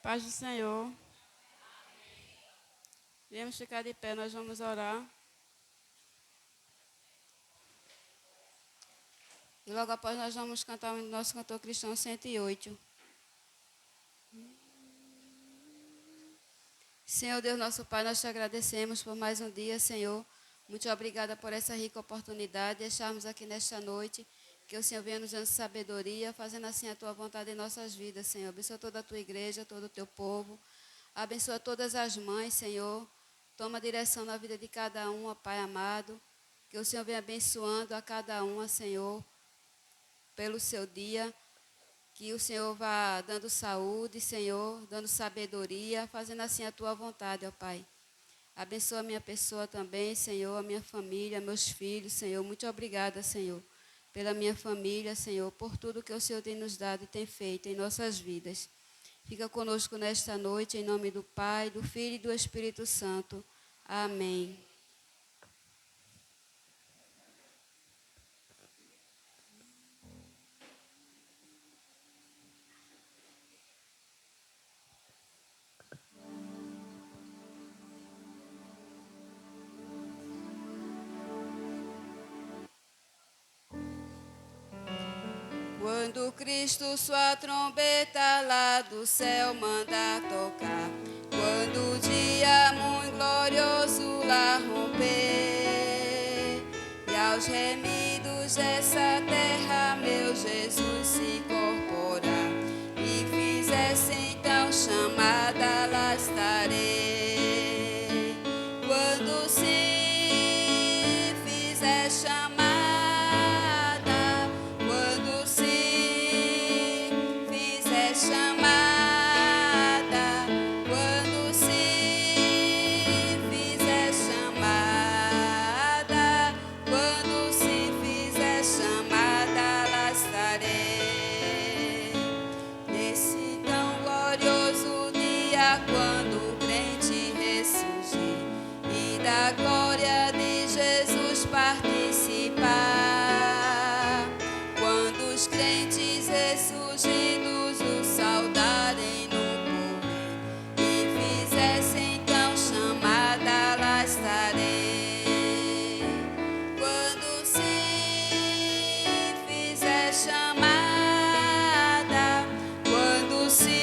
Paz do Senhor. Viemos ficar de pé, nós vamos orar. E logo após nós vamos cantar o nosso cantor cristão 108. Senhor Deus, nosso Pai, nós te agradecemos por mais um dia, Senhor. Muito obrigada por essa rica oportunidade de estarmos aqui nesta noite. Que o Senhor venha nos dando sabedoria, fazendo assim a tua vontade em nossas vidas, Senhor. Abençoa toda a tua igreja, todo o teu povo. Abençoa todas as mães, Senhor. Toma direção na vida de cada uma, Pai amado. Que o Senhor venha abençoando a cada uma, Senhor, pelo seu dia. Que o Senhor vá dando saúde, Senhor, dando sabedoria, fazendo assim a tua vontade, ó Pai. Abençoa a minha pessoa também, Senhor, a minha família, meus filhos, Senhor. Muito obrigada, Senhor, pela minha família, Senhor, por tudo que o Senhor tem nos dado e tem feito em nossas vidas. Fica conosco nesta noite, em nome do Pai, do Filho e do Espírito Santo. Amém. Quando Cristo sua trombeta lá do céu manda tocar, quando o dia muito glorioso lá romper, e aos remidos dessa terra meu Jesus se incorporar, e fizesse então chamada, lá estarei. Quando se fizer chamada, quando o crente ressurgir e da glória de Jesus participar, quando os crentes ressurgidos o saudarem no porvir e fizessem então chamada, lá estarei. Quando se fizer chamada, quando se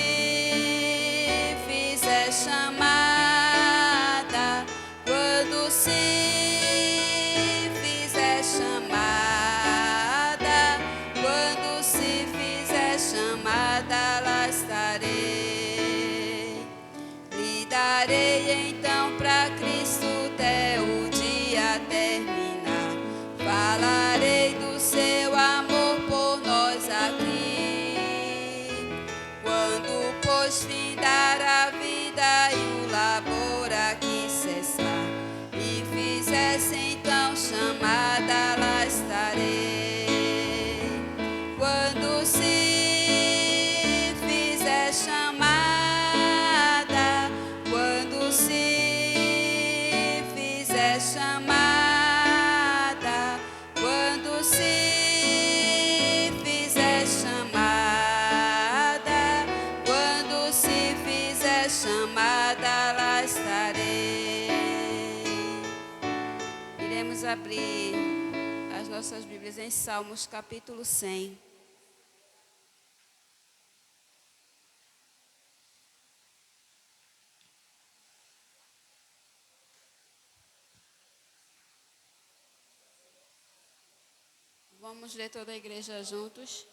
chamada, quando se fizer chamada, quando se fizer chamada, lá estarei. Lhe darei então pra Cristo até o dia terminar. Falarei do seu amor por nós aqui. Quando pois findar a vida e o labor aqui cessar, e fizesse então chamada, lá estarei. Quando se fizer chamada, quando se fizer chamada, quando se fizer chamada, quando se fizer chamada, lá estarei. Iremos abrir as nossas Bíblias em Salmos capítulo 100. Vamos ler toda a igreja juntos.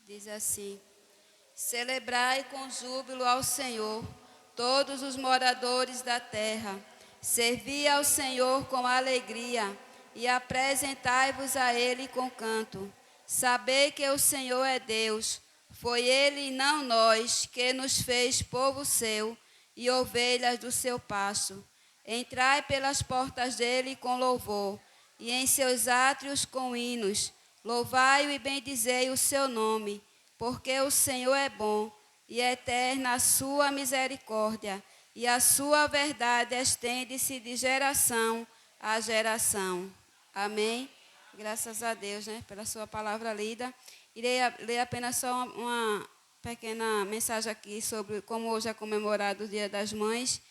Diz assim: celebrai com júbilo ao Senhor, todos os moradores da terra. Servi ao Senhor com alegria e apresentai-vos a Ele com canto. Sabei que o Senhor é Deus, foi Ele e não nós que nos fez povo seu e ovelhas do seu pasto. Entrai pelas portas dele com louvor e em seus átrios com hinos. Louvai-o e bendizei o seu nome, porque o Senhor é bom e é eterna a sua misericórdia, e a sua verdade estende-se de geração a geração. Amém? Graças a Deus, pela sua palavra lida. Irei ler apenas só pequena mensagem aqui sobre como hoje é comemorado o Dia das Mães,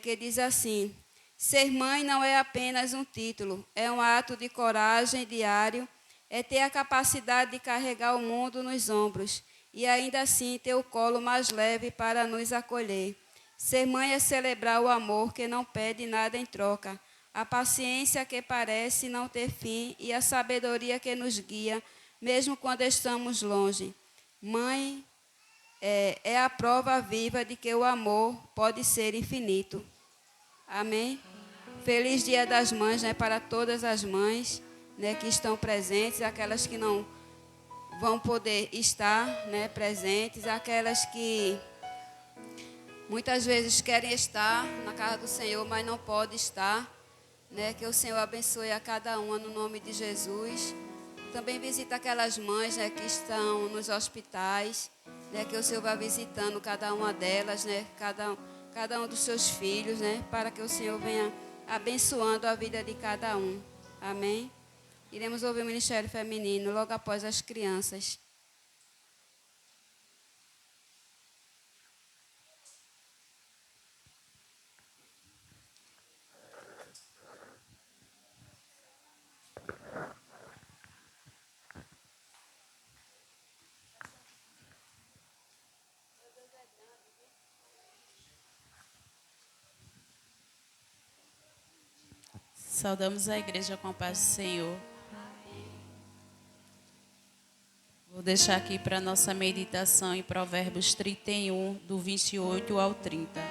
que diz assim: ser mãe não é apenas um título, é um ato de coragem diário, é ter a capacidade de carregar o mundo nos ombros e ainda assim ter o colo mais leve para nos acolher. Ser mãe é celebrar o amor que não pede nada em troca, a paciência que parece não ter fim e a sabedoria que nos guia, mesmo quando estamos longe. Mãe é a prova viva de que o amor pode ser infinito. Amém? Feliz Dia das Mães, né, para todas as mães, né, que estão presentes, aquelas que não vão poder estar, né, presentes, aquelas que muitas vezes querem estar na casa do Senhor, mas não podem estar. Né, que o Senhor abençoe a cada uma no nome de Jesus. Também visita aquelas mães, né, que estão nos hospitais, né, que o Senhor vá visitando cada uma delas, né, cada um dos seus filhos, né, para que o Senhor venha abençoando a vida de cada um. Amém? Iremos ouvir o Ministério Feminino logo após as crianças. Saudamos a igreja com a paz do Senhor. Vou deixar aqui para nossa meditação em Provérbios 31, do 28 ao 30.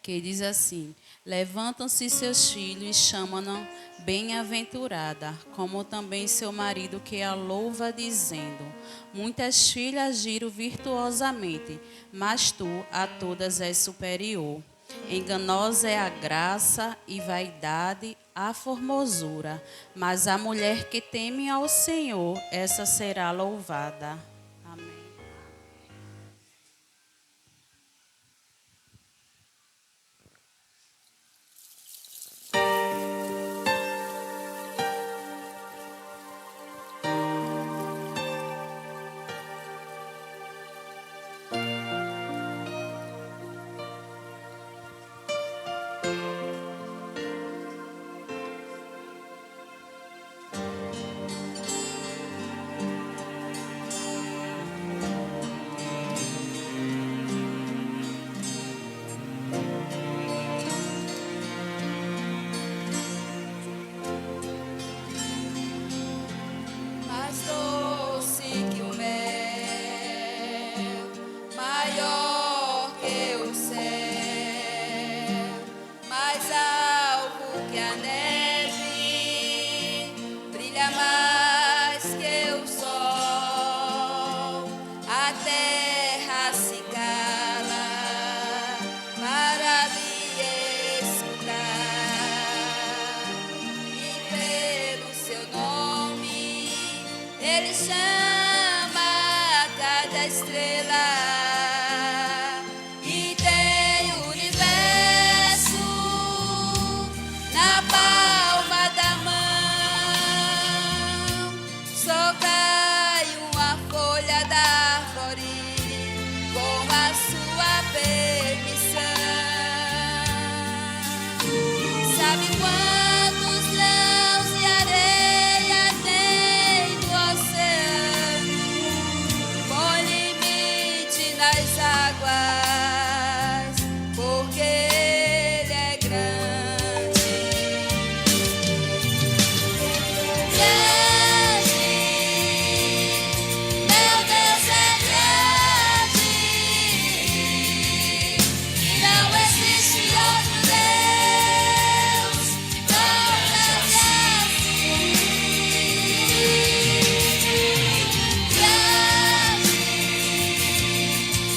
Que diz assim: levantam-se seus filhos e chamam-na bem-aventurada, como também seu marido que a louva, dizendo: muitas filhas giram virtuosamente, mas tu a todas és superior. Enganosa é a graça e vaidade a formosura, mas a mulher que teme ao Senhor, essa será louvada. Amém. Mais doce que o mel, maior que o céu, mais alvo que a neve, brilha mais que o sol. A terra se cala para lhe escutar, e pelo seu nome ele chama cada estrela, e tem o universo na palma da mão. Só cai uma folha da árvore com a sua permissão. Sabe quantos grãos de areia tem no oceano? Põe limite nas águas, porque ele é grande. Grande, meu Deus é grande, e não existe outro Deus tão grande assim. Grande,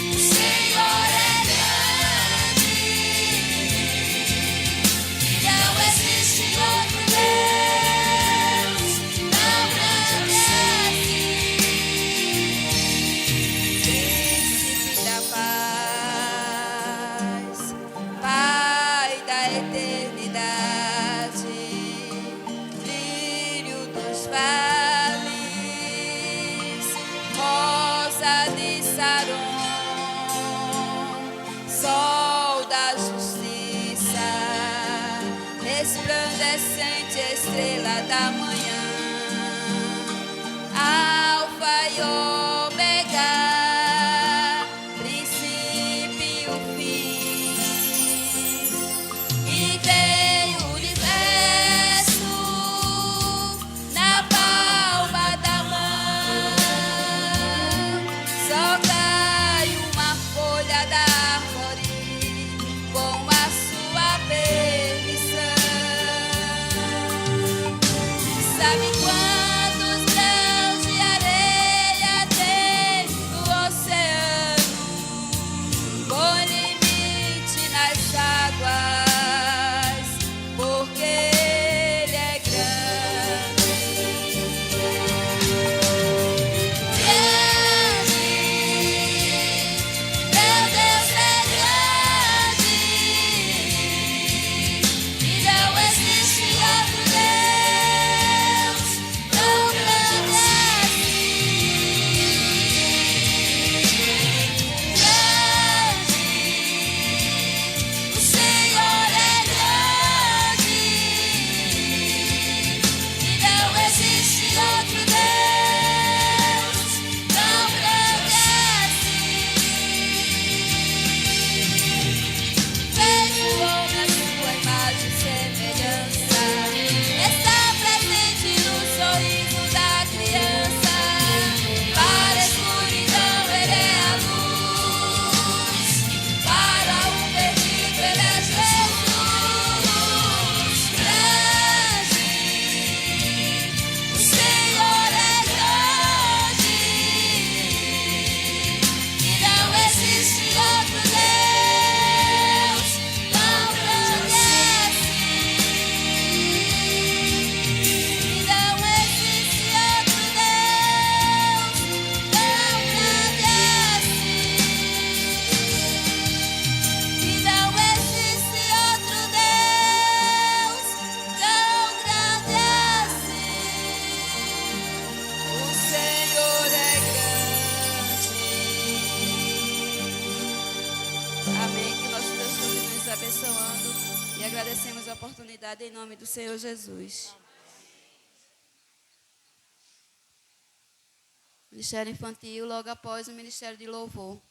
o Senhor é grande, e não existe outro Deus tão grande assim. Príncipe da paz, Pai da eternidade, brilho dos vales, abençoada em nome do Senhor Jesus. Ministério infantil, logo após o ministério de louvor.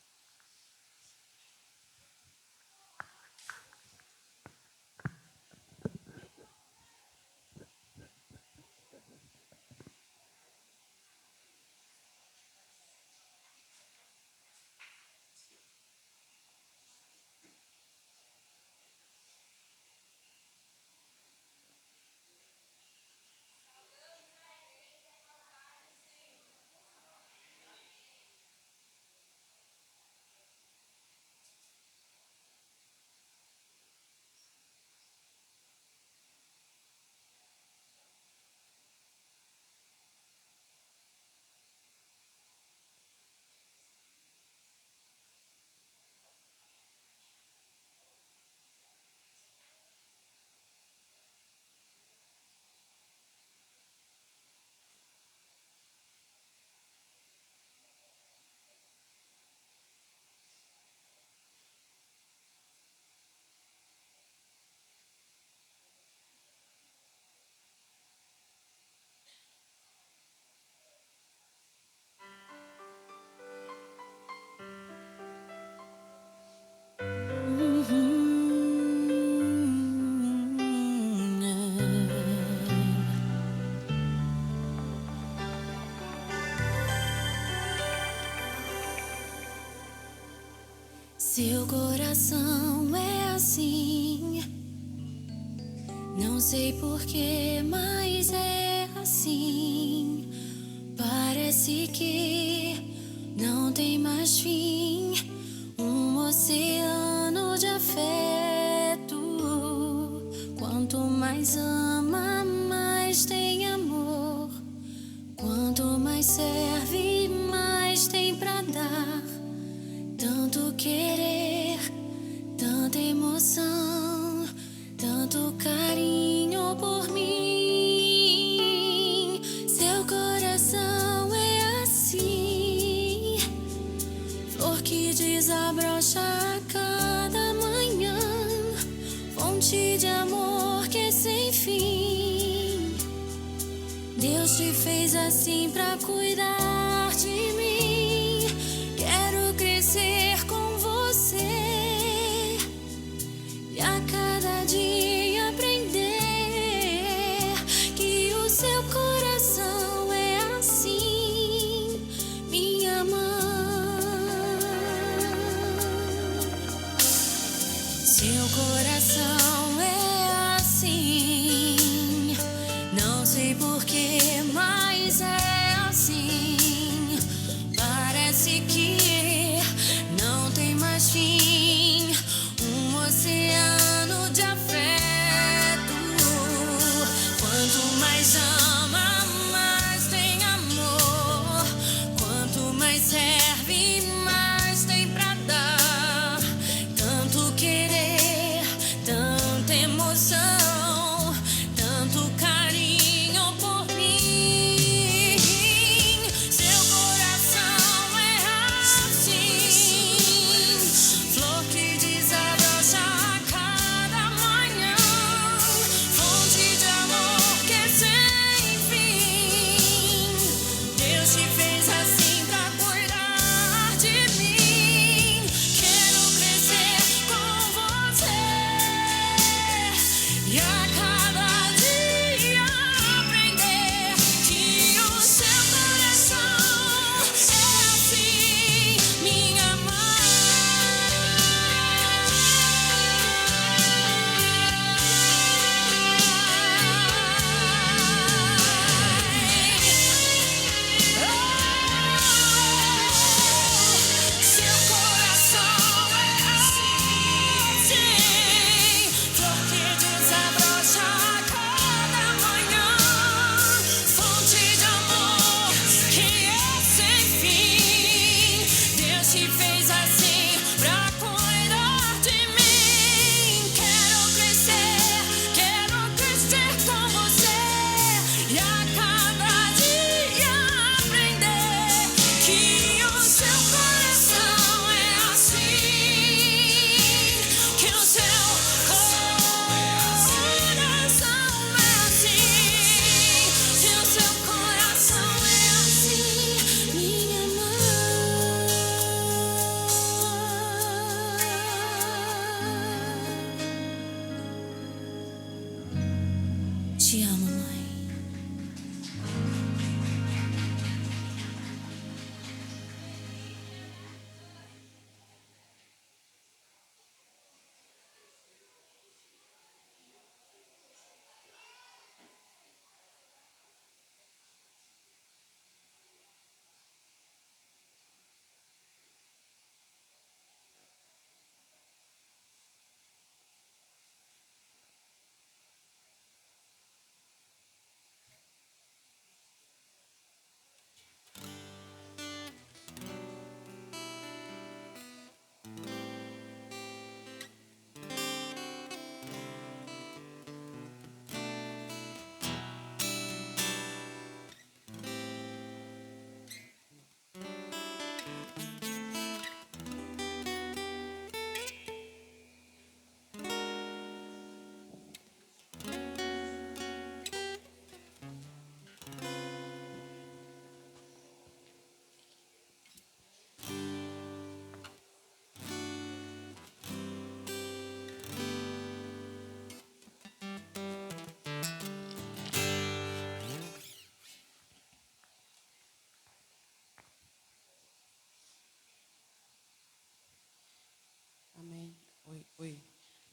Seu coração é assim, não sei porquê, mas é assim. Parece que não tem mais fim, um oceano de afeto. Quanto mais ama, mais tem amor. Quanto mais serve, mais tem pra dar. Tanto querer, tanta emoção, tanto carinho por mim. Seu coração é assim, flor que desabrocha a cada manhã, fonte de amor que é sem fim. Deus te fez assim pra cuidar de mim. Quero crescer com você e a cada dia aprender que o seu coração é assim, minha mãe. Seu coração é assim, não sei porquê, mas é assim.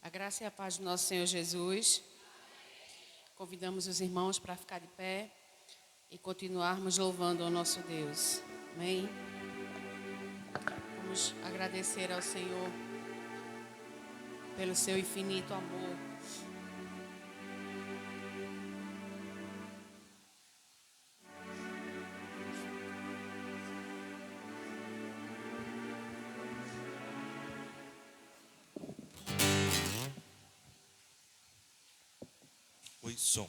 A graça e a paz do nosso Senhor Jesus. Convidamos os irmãos para ficar de pé e continuarmos louvando ao nosso Deus. Amém? Vamos agradecer ao Senhor pelo seu infinito amor. Oi, som.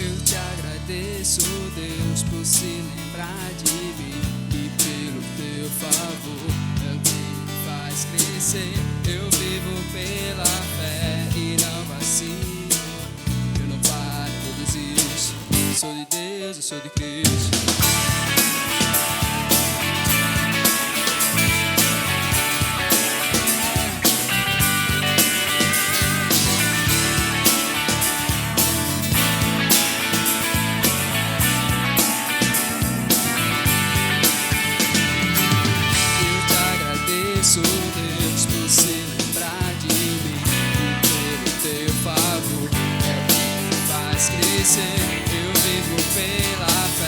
Eu te agradeço, Deus, por se lembrar de mim e pelo teu favor é o que me faz crescer. Eu vivo pela fé e não vacilo. Eu não paro, eu desisto. Eu sou de Deus, eu sou de Cristo. Deus, por se lembrar de mim e pelo teu favor é o que me faz crescer. Eu vivo pela fé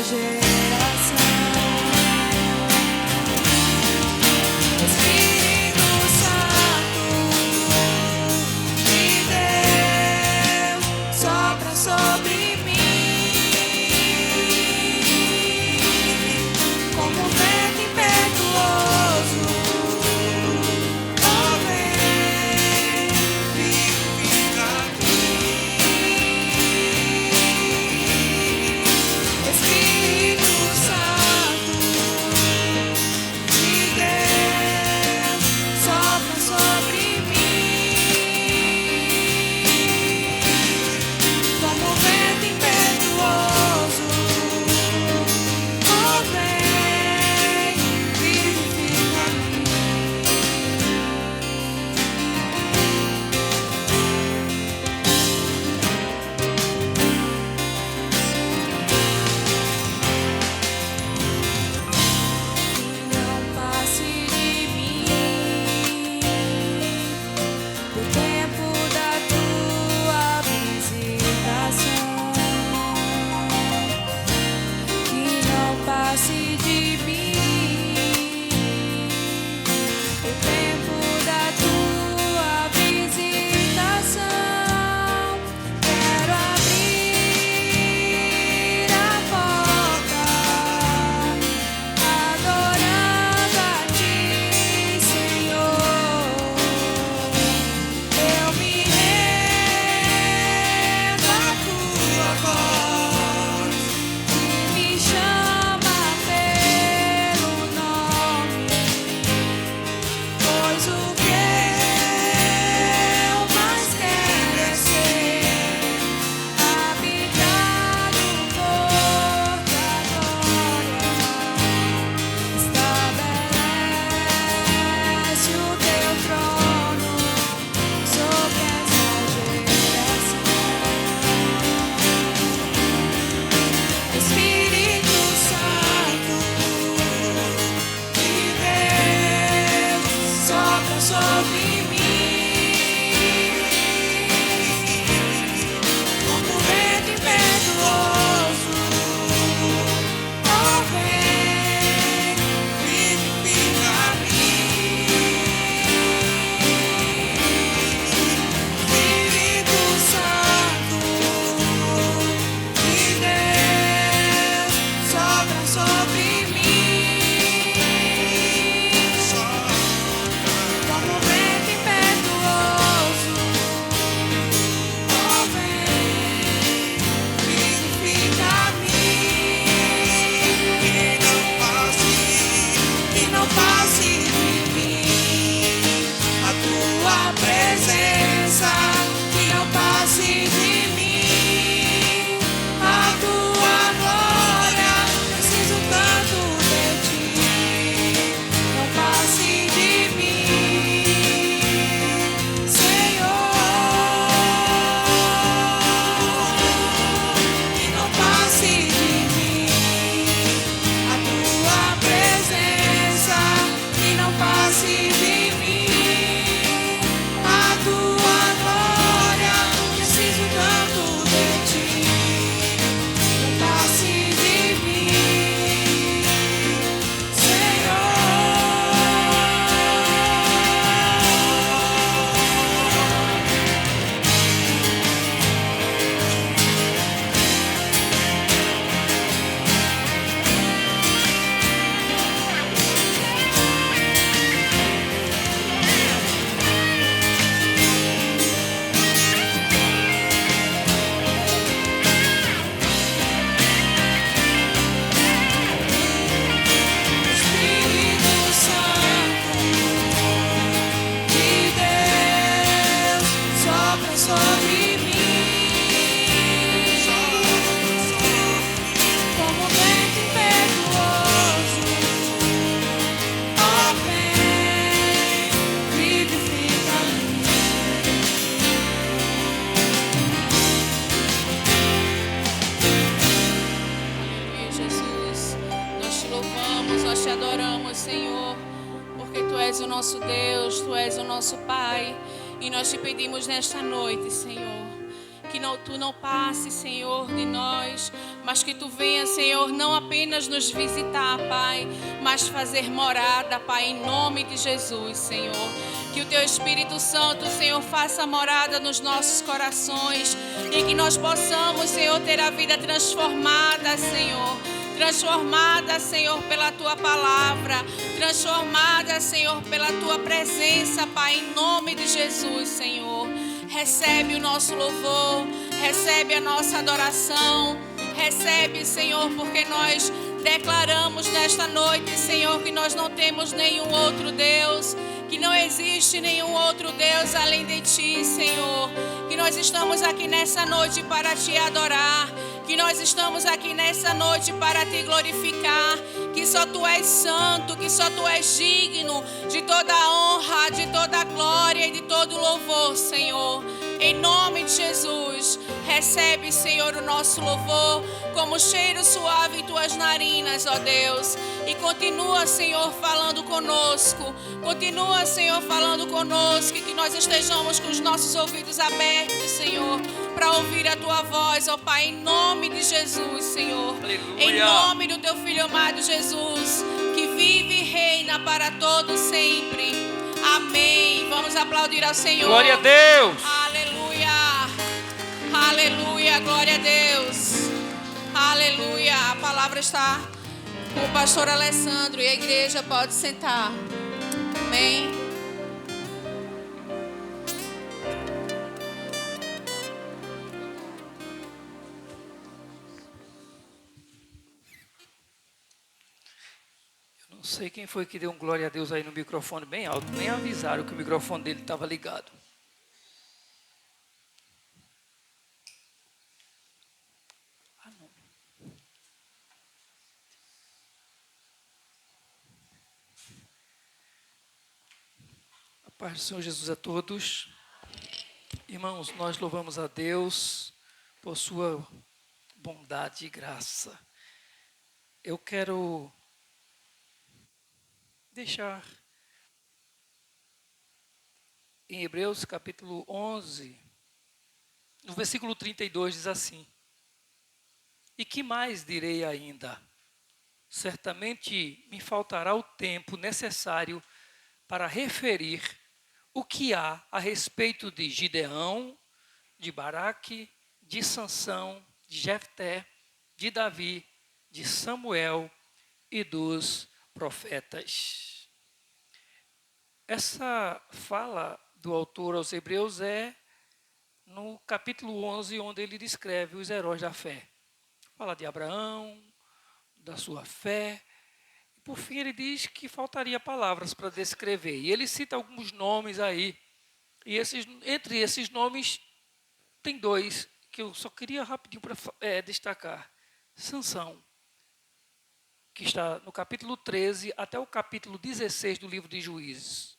geração. Espírito Santo de Deus, sopra sobre mim, como um vento impetuoso. Oh, vem, vivifica-me. Espírito Santo de Deus, sopra sobre mim, como um vento impetuoso. Oh, vem, vivifica-me. Não passe de mim o tempo da tua visitação. Que não passe de mim o tempo da tua visitação. Quero abrir a porta, adorando a ti, Senhor. Eu me rendo à tua voz, que me chama pelo nome, pois o que eu mais quero é ser habitado por tua glória. Estabelece o teu trono sobre essa geração. Espírito Santo de Deus, sopra sobre mim, como um vento impetuoso. Oh, vem, vivifica-me. Espírito Santo de Deus, sopra sobre mim, como um vento impetuoso. Oh, vem, vivifica-me. Que não passe de mim a tua presença, que não passe de mim a tua glória. Preciso tanto de ti, não passe de mim, Senhor. Que não passe de mim a tua presença, que não passe de mim a tua glória. Preciso tanto de ti, não passe de mim, Senhor. Espírito Santo de Deus, sopra sobre mim, como um vento impetuoso. Oh, vem, vivifica-me. Aleluia, Jesus. Nós te louvamos, nós te adoramos, Senhor, porque Tu és o nosso Deus, Tu és o nosso Pai. E nós te pedimos nesta noite, Senhor, que Tu não passe, Senhor, de nós, mas que Tu venha, Senhor, não apenas nos visitar, Pai, mas fazer morada, Pai, em nome de Jesus, Senhor. Que o Teu Espírito Santo, Senhor, faça morada nos nossos corações e que nós possamos, Senhor, ter a vida transformada, Senhor. Transformada, Senhor, pela Tua palavra. Transformada, Senhor, pela Tua presença, Pai, em nome de Jesus, Senhor. Recebe o nosso louvor, recebe a nossa adoração. Recebe, Senhor, porque nós declaramos nesta noite, Senhor, que nós não temos nenhum outro Deus, que não existe nenhum outro Deus além de Ti, Senhor. Que nós estamos aqui nessa noite para Te adorar, que nós estamos aqui nessa noite para Te glorificar, que só Tu és santo, que só Tu és digno de toda a honra, de toda a glória e de todo o louvor, Senhor. Em nome de Jesus, recebe, Senhor, o nosso louvor como cheiro suave em Tuas narinas, ó Deus. E continua, Senhor, falando conosco. Continua, Senhor, falando conosco. E que nós estejamos com os nossos ouvidos abertos, Senhor, para ouvir a Tua voz, ó Pai, em nome de Jesus, Senhor. Aleluia. Em nome do Teu Filho amado Jesus, que vive e reina para todos sempre. Amém. Vamos aplaudir ao Senhor. Glória a Deus. Aleluia. Aleluia. Glória a Deus. Aleluia. A palavra está com o pastor Alessandro e a igreja pode sentar. Amém. Não sei quem foi que deu um glória a Deus aí no microfone bem alto. Nem avisaram que o microfone dele estava ligado. Ah, não. A paz do Senhor Jesus a todos. Irmãos, nós louvamos a Deus por sua bondade e graça. Eu quero deixar em Hebreus capítulo 11, no versículo 32 diz assim: e que mais direi ainda? Certamente me faltará o tempo necessário para referir o que há a respeito de Gideão, de Baraque, de Sansão, de Jefté, de Davi, de Samuel e dos profetas. Essa fala do autor aos Hebreus é no capítulo 11, onde ele descreve os heróis da fé. Fala de Abraão, da sua fé. E por fim ele diz que faltaria palavras para descrever. E ele cita alguns nomes aí. E entre esses nomes tem dois que eu só queria rapidinho para destacar. Sansão, que está no capítulo 13 até o capítulo 16 do livro de Juízes.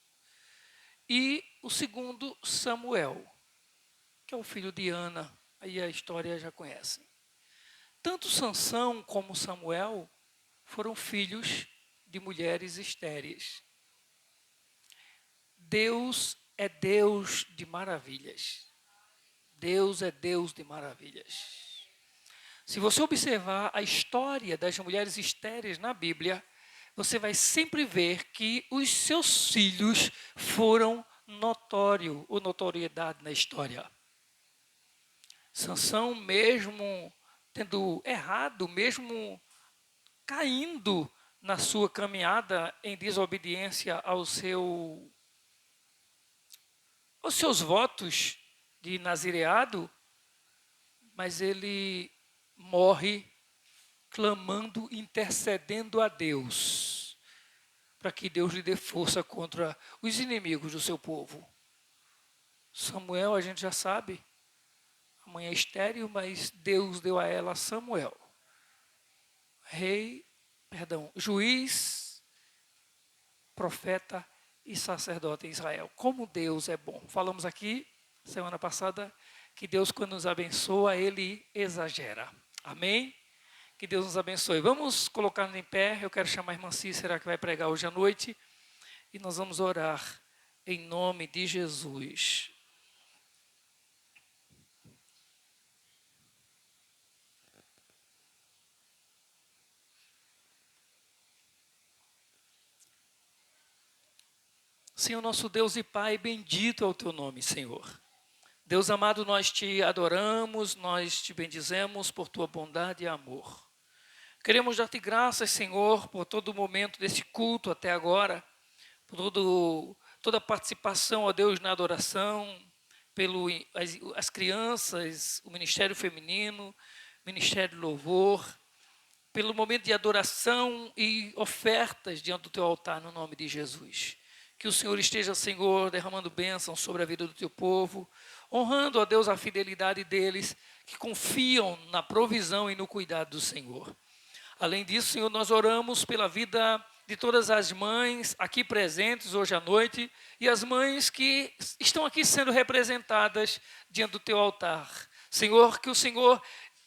E o segundo, Samuel, que é o filho de Ana, aí a história já conhecem. Tanto Sansão como Samuel foram filhos de mulheres estéreis. Deus é Deus de maravilhas. Deus é Deus de maravilhas. Se você observar a história das mulheres estéreis na Bíblia, você vai sempre ver que os seus filhos foram notoriedade na história. Sansão, mesmo tendo errado, mesmo caindo na sua caminhada em desobediência aos seus votos de nazireado, mas ele morre clamando, intercedendo a Deus, para que Deus lhe dê força contra os inimigos do seu povo. Samuel, a gente já sabe, a mãe é estéril, mas Deus deu a ela Samuel, juiz, profeta e sacerdote em Israel. Como Deus é bom. Falamos aqui, semana passada, que Deus, quando nos abençoa, Ele exagera. Amém? Que Deus nos abençoe. Vamos colocar em pé. Eu quero chamar a irmã Cícera, que vai pregar hoje à noite. E nós vamos orar em nome de Jesus. Senhor nosso Deus e Pai, bendito é o teu nome, Senhor. Deus amado, nós te adoramos, nós te bendizemos por tua bondade e amor. Queremos dar-te graças, Senhor, por todo o momento desse culto até agora, por toda a participação, ó Deus, na adoração, as crianças, o Ministério Feminino, o Ministério de Louvor, pelo momento de adoração e ofertas diante do teu altar, no nome de Jesus. Que o Senhor esteja, Senhor, derramando bênçãos sobre a vida do teu povo, honrando, ó Deus, a fidelidade deles, que confiam na provisão e no cuidado do Senhor. Além disso, Senhor, nós oramos pela vida de todas as mães aqui presentes hoje à noite e as mães que estão aqui sendo representadas diante do teu altar. Senhor, que o Senhor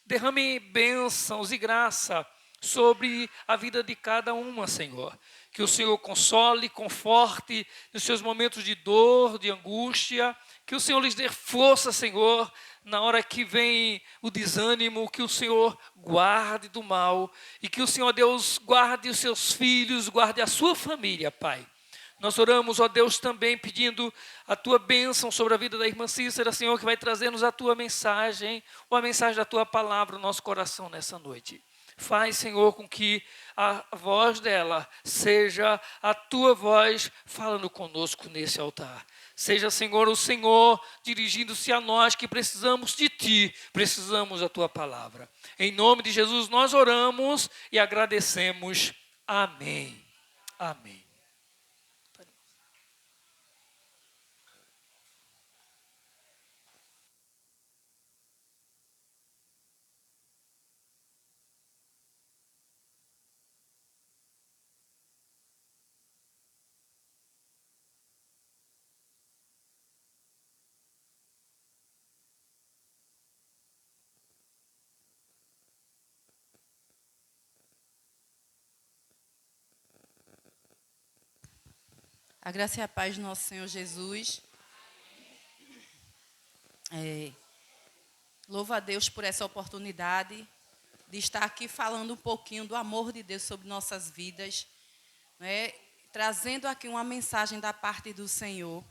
derrame bênçãos e graça sobre a vida de cada uma, Senhor. Que o Senhor console, conforte nos seus momentos de dor, de angústia. Que o Senhor lhes dê força, Senhor, na hora que vem o desânimo. Que o Senhor guarde do mal. E que o Senhor, Deus, guarde os seus filhos, guarde a sua família, Pai. Nós oramos, ó Deus, também pedindo a tua bênção sobre a vida da irmã Cícera, Senhor, que vai trazer-nos a tua mensagem, ou a mensagem da tua palavra no nosso coração nessa noite. Faz, Senhor, com que a voz dela seja a tua voz falando conosco nesse altar. Seja, Senhor, o Senhor dirigindo-se a nós que precisamos de ti, precisamos da tua palavra. Em nome de Jesus nós oramos e agradecemos. Amém. Amém. A graça e a paz do nosso Senhor Jesus. Louvo a Deus por essa oportunidade de estar aqui falando um pouquinho do amor de Deus sobre nossas vidas, né? Trazendo aqui uma mensagem da parte do Senhor.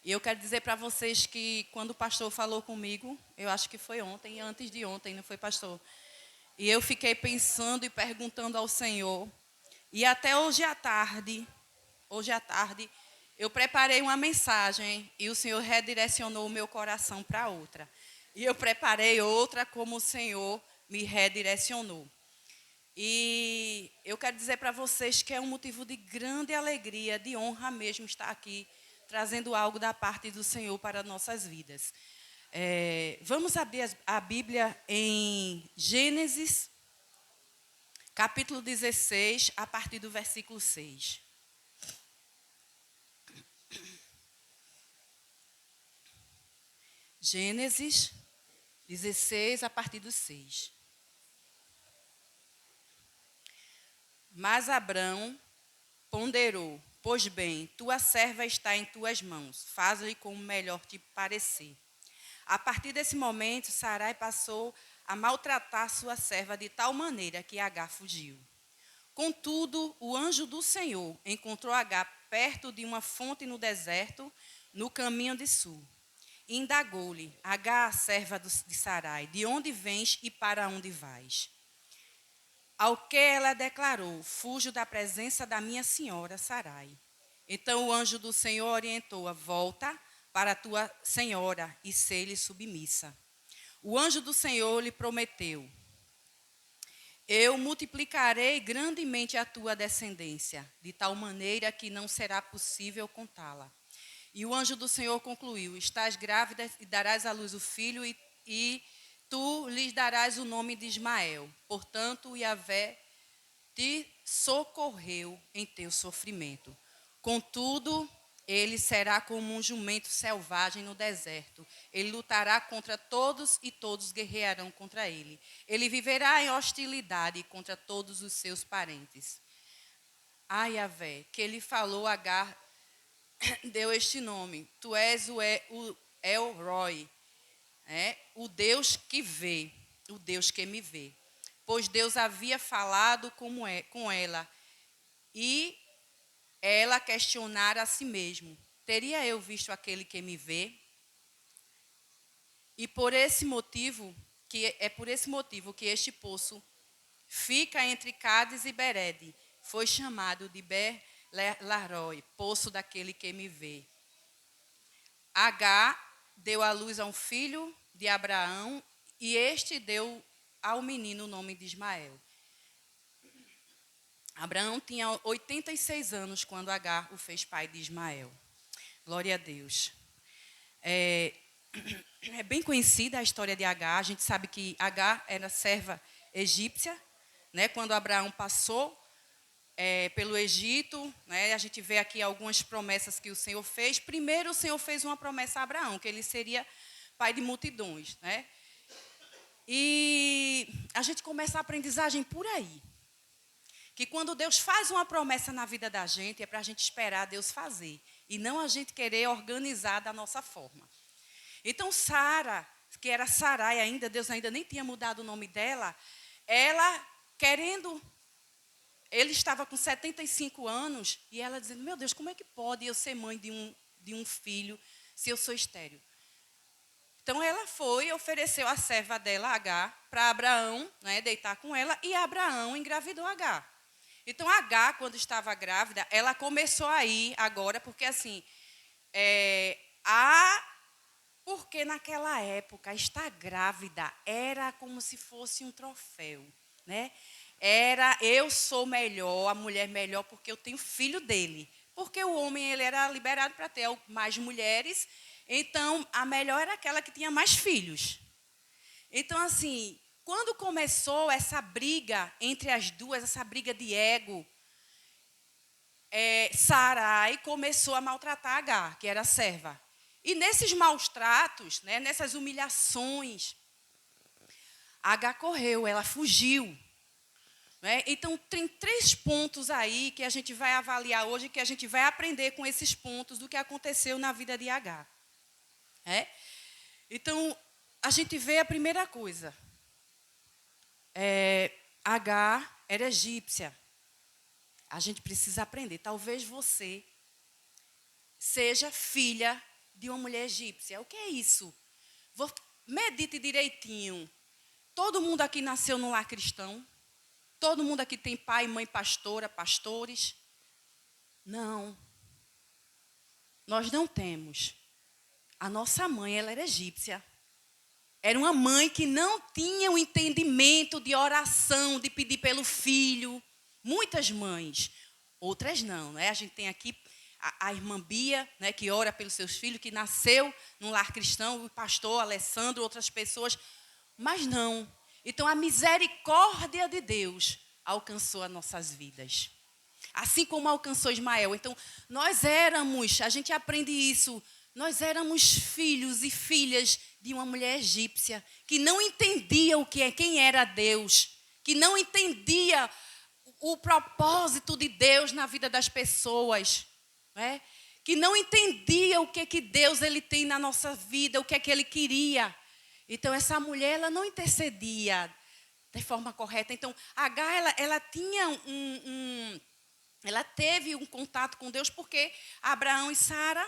E eu quero dizer para vocês que quando o pastor falou comigo, eu acho que foi ontem, antes de ontem, não foi, pastor? E eu fiquei pensando e perguntando ao Senhor. E até hoje à tarde, eu preparei uma mensagem e o Senhor redirecionou o meu coração para outra. E eu preparei outra como o Senhor me redirecionou. E eu quero dizer para vocês que é um motivo de grande alegria, de honra mesmo estar aqui, trazendo algo da parte do Senhor para nossas vidas. Vamos abrir a Bíblia em Gênesis, capítulo 16, a partir do versículo 6. Gênesis 16, a partir do 6. Mas Abrão ponderou, pois bem, tua serva está em tuas mãos, faz-lhe como melhor te parecer. A partir desse momento, Sarai passou a maltratar sua serva de tal maneira que Agar fugiu. Contudo, o anjo do Senhor encontrou Agar perto de uma fonte no deserto, no caminho de sul. Indagou-lhe, Agar, serva de Sarai, de onde vens e para onde vais? Ao que ela declarou, fujo da presença da minha senhora Sarai. Então o anjo do Senhor orientou-a, volta para a tua senhora e ser-lhe submissa. O anjo do Senhor lhe prometeu, eu multiplicarei grandemente a tua descendência, de tal maneira que não será possível contá-la. E o anjo do Senhor concluiu, estás grávida e darás à luz o filho e tu lhes darás o nome de Ismael. Portanto, Yahvé te socorreu em teu sofrimento. Contudo, ele será como um jumento selvagem no deserto. Ele lutará contra todos e todos guerrearão contra ele. Ele viverá em hostilidade contra todos os seus parentes. A Yahvé, que ele falou a Agar, deu este nome. Tu és o El-Roi, o Deus que vê, o Deus que me vê. Pois Deus havia falado com ela, e ela questionara a si mesmo: teria eu visto aquele que me vê? E por esse motivo que este poço fica entre Cádiz e Berede, foi chamado de Ber-Laroi, poço daquele que me vê. Agar deu à luz a um filho de Abraão, e este deu ao menino o nome de Ismael. Abraão tinha 86 anos quando Agar o fez pai de Ismael. Glória a Deus. É bem conhecida a história de Agar. A gente sabe que Agar era serva egípcia, né? Quando Abraão passou pelo Egito, né? A gente vê aqui algumas promessas que o Senhor fez. Primeiro, o Senhor fez uma promessa a Abraão, que ele seria pai de multidões, né? E a gente começa a aprendizagem por aí. Que quando Deus faz uma promessa na vida da gente, é para a gente esperar Deus fazer. E não a gente querer organizar da nossa forma. Então, Sara, que era Sarai ainda, Deus ainda nem tinha mudado o nome dela, ela querendo, ele estava com 75 anos, e ela dizendo: meu Deus, como é que pode eu ser mãe de um filho se eu sou estéril? Então, ela foi e ofereceu a serva dela, Agar, para Abraão, né, deitar com ela, e Abraão engravidou Agar. Então, Agar, quando estava grávida, ela começou a ir agora, porque assim, porque naquela época, estar grávida era como se fosse um troféu, né? Era, eu sou melhor, a mulher melhor, porque eu tenho filho dele. Porque o homem ele era liberado para ter mais mulheres, então a melhor era aquela que tinha mais filhos. Então, assim, quando começou essa briga entre as duas, essa briga de ego, Sarai começou a maltratar Agar, que era serva. E nesses maus tratos, né, nessas humilhações, Agar correu, ela fugiu. Né? Então, tem 3 pontos aí que a gente vai avaliar hoje, que a gente vai aprender com esses pontos do que aconteceu na vida de Agar. Então, a gente vê a primeira coisa. Agar era egípcia. A gente precisa aprender. Talvez você seja filha de uma mulher egípcia. O que é isso? Medite direitinho. Todo mundo aqui nasceu num lar cristão? Todo mundo aqui tem pai e mãe pastora, pastores? Não. Nós não temos. A nossa mãe, ela era egípcia. Era uma mãe que não tinha o entendimento de oração, de pedir pelo filho. Muitas mães, outras não, né? A gente tem aqui a irmã Bia, né, que ora pelos seus filhos, que nasceu num lar cristão, o pastor Alessandro, outras pessoas, mas não. Então, a misericórdia de Deus alcançou as nossas vidas. Assim como alcançou Ismael. Então, a gente aprende isso, nós éramos filhos e filhas de uma mulher egípcia, que não entendia quem era Deus, que não entendia o propósito de Deus na vida das pessoas, né? Que não entendia o que Deus ele tem na nossa vida, o que ele queria. Então, essa mulher ela não intercedia de forma correta. Então, Agar ela tinha ela teve um contato com Deus porque Abraão e Sara,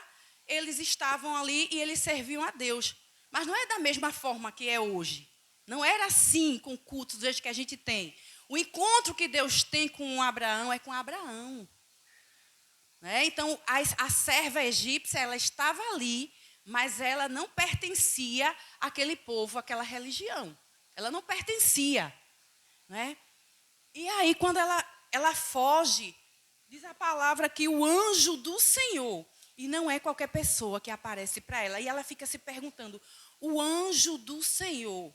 eles estavam ali e eles serviam a Deus. Mas não é da mesma forma que é hoje. Não era assim com cultos desde que a gente tem. O encontro que Deus tem com Abraão é com Abraão. Né? Então, a serva egípcia, ela estava ali, mas ela não pertencia àquele povo, àquela religião. Ela não pertencia. Né? E aí, quando ela foge, diz a palavra que o anjo do Senhor, e não é qualquer pessoa que aparece para ela, e ela fica se perguntando, o anjo do Senhor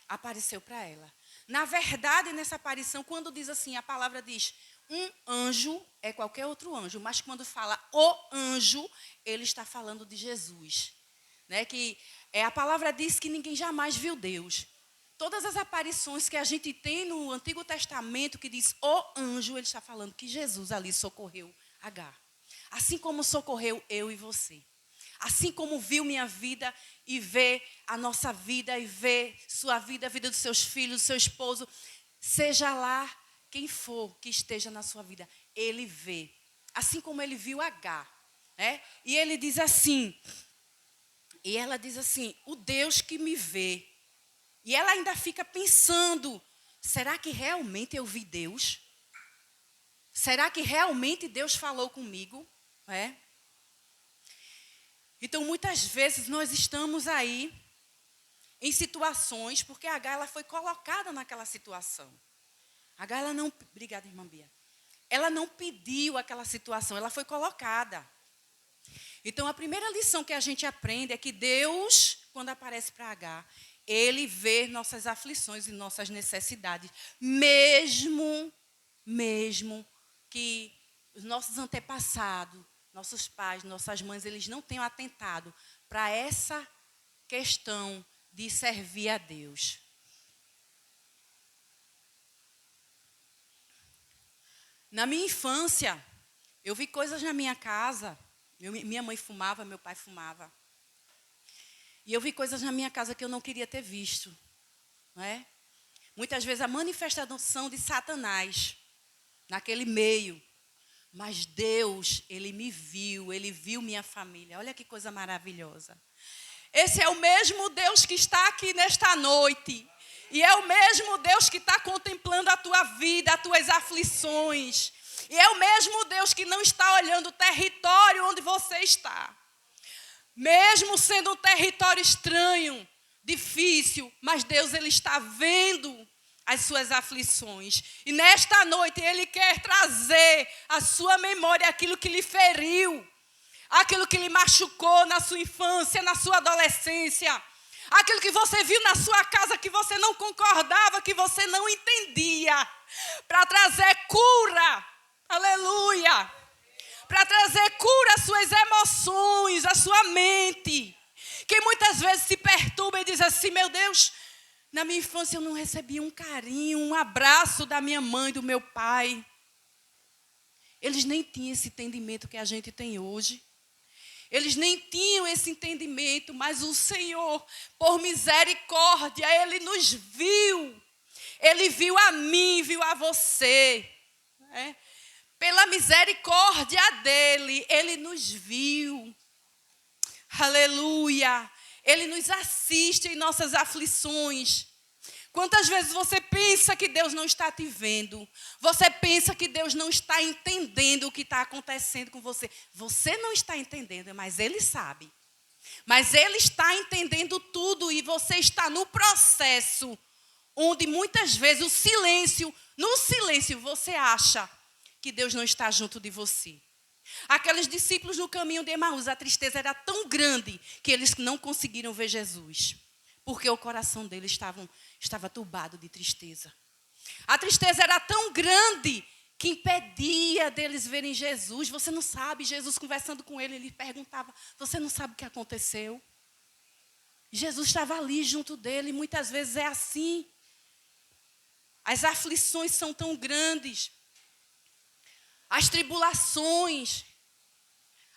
apareceu para ela. Na verdade, nessa aparição, quando diz assim, a palavra diz, um anjo é qualquer outro anjo, mas quando fala o anjo, ele está falando de Jesus. Né? Que a palavra diz que ninguém jamais viu Deus. Todas as aparições que a gente tem no Antigo Testamento, que diz o anjo, ele está falando que Jesus ali socorreu Agar. Assim como socorreu eu e você. Assim como viu minha vida e vê a nossa vida e vê sua vida, a vida dos seus filhos, do seu esposo, seja lá quem for que esteja na sua vida, ele vê. assim como ele viu Agar. Né? E ele diz assim, e ela diz assim, o Deus que me vê. E ela ainda fica pensando, será que realmente eu vi Deus? Será que realmente Deus falou comigo? É? Então, muitas vezes nós estamos aí em situações, porque a Agar ela foi colocada naquela situação. A Agar, ela não... Obrigada, irmã Bia. Ela não pediu aquela situação, ela foi colocada. Então, a primeira lição que a gente aprende é que Deus, quando aparece para Agar, Ele vê nossas aflições e nossas necessidades, mesmo que os nossos antepassados, nossos pais, nossas mães, eles não tenham atentado para essa questão de servir a Deus. Na minha infância, eu vi coisas na minha casa. Minha mãe fumava, meu pai fumava. E eu vi coisas na minha casa que eu não queria ter visto. Não é? Muitas vezes a manifestação de Satanás naquele meio. Mas Deus, Ele me viu, Ele viu minha família. Olha que coisa maravilhosa. Esse é o mesmo Deus que está aqui nesta noite. E é o mesmo Deus que está contemplando a tua vida, as tuas aflições. E é o mesmo Deus que não está olhando o território onde você está. Mesmo sendo um território estranho, difícil, mas Deus, Ele está vendo as suas aflições. E nesta noite Ele quer trazer à sua memória aquilo que lhe feriu, aquilo que lhe machucou na sua infância, na sua adolescência, aquilo que você viu na sua casa que você não concordava, que você não entendia, para trazer cura, aleluia, para trazer cura às suas emoções, à sua mente, que muitas vezes se perturba e diz assim, meu Deus, na minha infância eu não recebi um carinho, um abraço da minha mãe, do meu pai. Eles nem tinham esse entendimento que a gente tem hoje. Eles nem tinham esse entendimento, mas o Senhor, por misericórdia, Ele nos viu. Ele viu a mim, viu a você. Né? Pela misericórdia dEle, Ele nos viu. Aleluia. Ele nos assiste em nossas aflições. Quantas vezes você pensa que Deus não está te vendo? Você pensa que Deus não está entendendo o que está acontecendo com você. Você não está entendendo, mas Ele sabe. Mas Ele está entendendo tudo e você está no processo onde muitas vezes no silêncio você acha que Deus não está junto de você. Aqueles discípulos no caminho de Emaús, a tristeza era tão grande que eles não conseguiram ver Jesus. Porque o coração deles estava turbado de tristeza. A tristeza era tão grande que impedia deles verem Jesus. Você não sabe, Jesus conversando com ele, ele perguntava, você não sabe o que aconteceu? Jesus estava ali junto dele, e muitas vezes é assim. As aflições são tão grandes. As tribulações,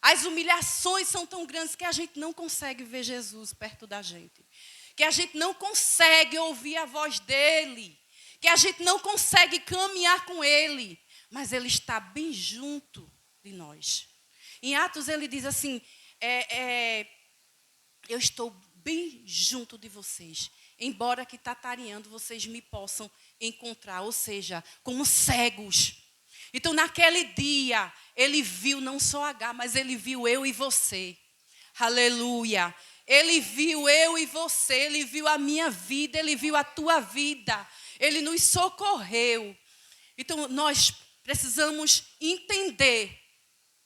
as humilhações são tão grandes que a gente não consegue ver Jesus perto da gente. Que a gente não consegue ouvir a voz dEle. Que a gente não consegue caminhar com Ele. Mas Ele está bem junto de nós. Em Atos ele diz assim, eu estou bem junto de vocês. Embora que tatareando vocês me possam encontrar. Ou seja, como cegos. Então, naquele dia, Ele viu não só Agar, mas Ele viu eu e você. Aleluia. Ele viu eu e você, Ele viu a minha vida, Ele viu a tua vida. Ele nos socorreu. Então, nós precisamos entender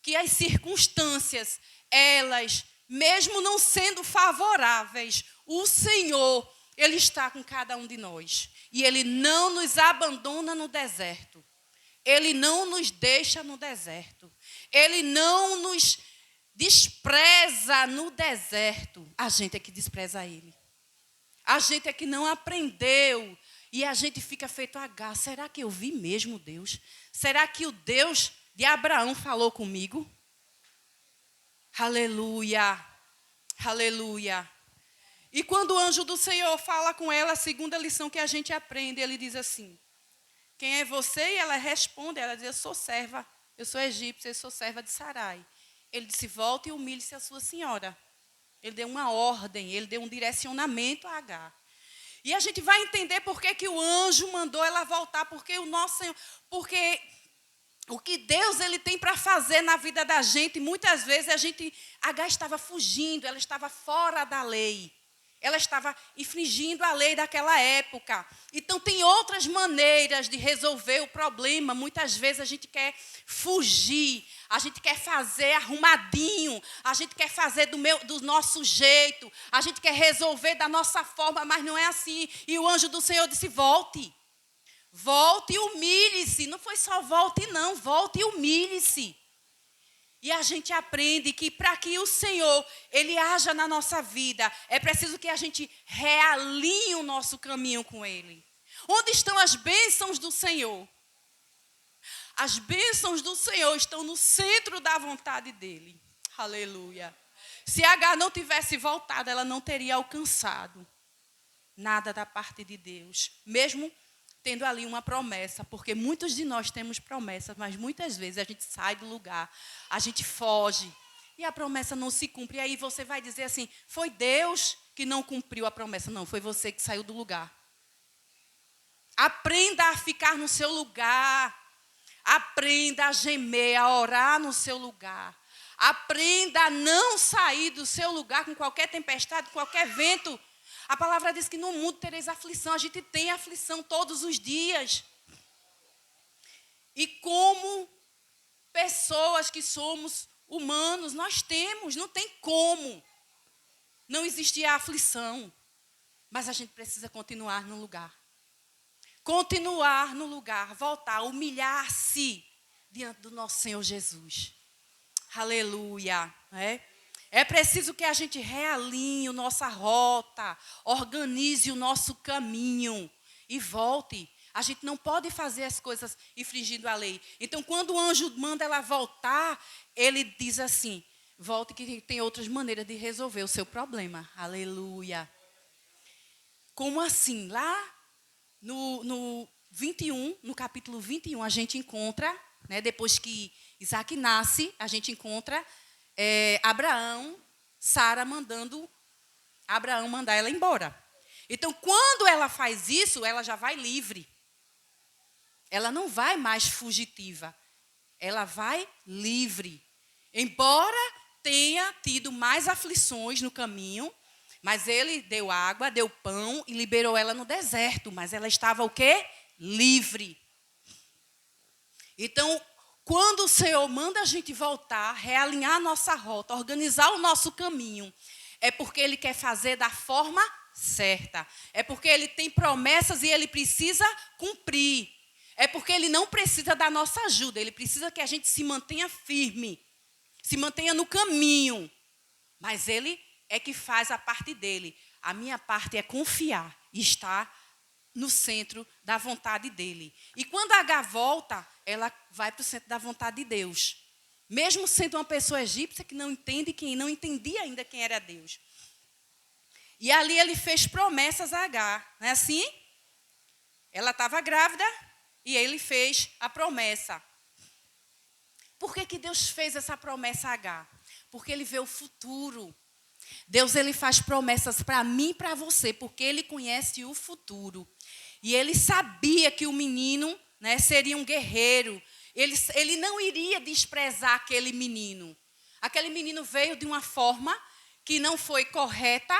que as circunstâncias, elas, mesmo não sendo favoráveis, o Senhor, Ele está com cada um de nós. E Ele não nos abandona no deserto. Ele não nos deixa no deserto. Ele não nos despreza no deserto. A gente é que despreza Ele. A gente é que não aprendeu. E a gente fica feito Agar. Será que eu vi mesmo Deus? Será que o Deus de Abraão falou comigo? Aleluia. Aleluia. E quando o anjo do Senhor fala com ela, a segunda lição que a gente aprende, ele diz assim, quem é você? E ela responde, ela diz, eu sou serva eu sou egípcia, eu sou serva de Sarai. Ele disse, volte e humilhe-se a sua senhora. Ele deu uma ordem, ele deu um direcionamento a Agar. E a gente vai entender por que o anjo mandou ela voltar, porque o nosso Senhor, porque o que Deus ele tem para fazer na vida da gente, muitas vezes Agar estava fugindo, ela estava fora da lei. Ela estava infringindo a lei daquela época. Então, tem outras maneiras de resolver o problema. Muitas vezes a gente quer fugir, a gente quer fazer arrumadinho, a gente quer fazer do nosso jeito, a gente quer resolver da nossa forma, mas não é assim. E o anjo do Senhor disse, volte. Volte e humilhe-se. Não foi só volte, não. Volte e humilhe-se. E a gente aprende que para que o Senhor, Ele haja na nossa vida, é preciso que a gente realinhe o nosso caminho com Ele. Onde estão as bênçãos do Senhor? As bênçãos do Senhor estão no centro da vontade dEle. Aleluia. Se Agar não tivesse voltado, ela não teria alcançado nada da parte de Deus. Mesmo tendo ali uma promessa, porque muitos de nós temos promessas, mas muitas vezes a gente sai do lugar, a gente foge, e a promessa não se cumpre. E aí você vai dizer assim, foi Deus que não cumpriu a promessa. Não, foi você que saiu do lugar. Aprenda a ficar no seu lugar. Aprenda a gemer, a orar no seu lugar. Aprenda a não sair do seu lugar com qualquer tempestade, qualquer vento. A palavra diz que no mundo tereis aflição. A gente tem aflição todos os dias. E como pessoas que somos humanos, nós temos, não tem como não existir a aflição. Mas a gente precisa continuar no lugar. Continuar no lugar, voltar, humilhar-se diante do nosso Senhor Jesus. Aleluia. É preciso que a gente realinhe a nossa rota, organize o nosso caminho e volte. A gente não pode fazer as coisas infringindo a lei. Então, quando o anjo manda ela voltar, ele diz assim, volte que tem outras maneiras de resolver o seu problema. Aleluia. Como assim? Lá no 21, no capítulo 21, a gente encontra, depois que Isaac nasce, a gente encontra Abraão, Sara mandando Abraão mandar ela embora. Então, quando ela faz isso, ela já vai livre. Ela não vai mais fugitiva. Ela vai livre. Embora tenha tido mais aflições no caminho, mas ele deu água, deu pão e liberou ela no deserto. Mas ela estava o quê? Livre. Então, quando o Senhor manda a gente voltar, realinhar a nossa rota, organizar o nosso caminho, é porque Ele quer fazer da forma certa. É porque Ele tem promessas e Ele precisa cumprir. É porque Ele não precisa da nossa ajuda. Ele precisa que a gente se mantenha firme, se mantenha no caminho. Mas Ele é que faz a parte dele. A minha parte é confiar e estar no centro da vontade dele. E quando a Agar volta, ela vai para o centro da vontade de Deus. Mesmo sendo uma pessoa egípcia que não entende quem, não entendia ainda quem era Deus. E ali ele fez promessas a Agar. Não é assim? Ela estava grávida e ele fez a promessa. Por que Deus fez essa promessa a Agar? Porque ele vê o futuro. Deus ele faz promessas para mim e para você, porque Ele conhece o futuro. E Ele sabia que o menino seria um guerreiro. Ele não iria desprezar aquele menino. Aquele menino veio de uma forma que não foi correta,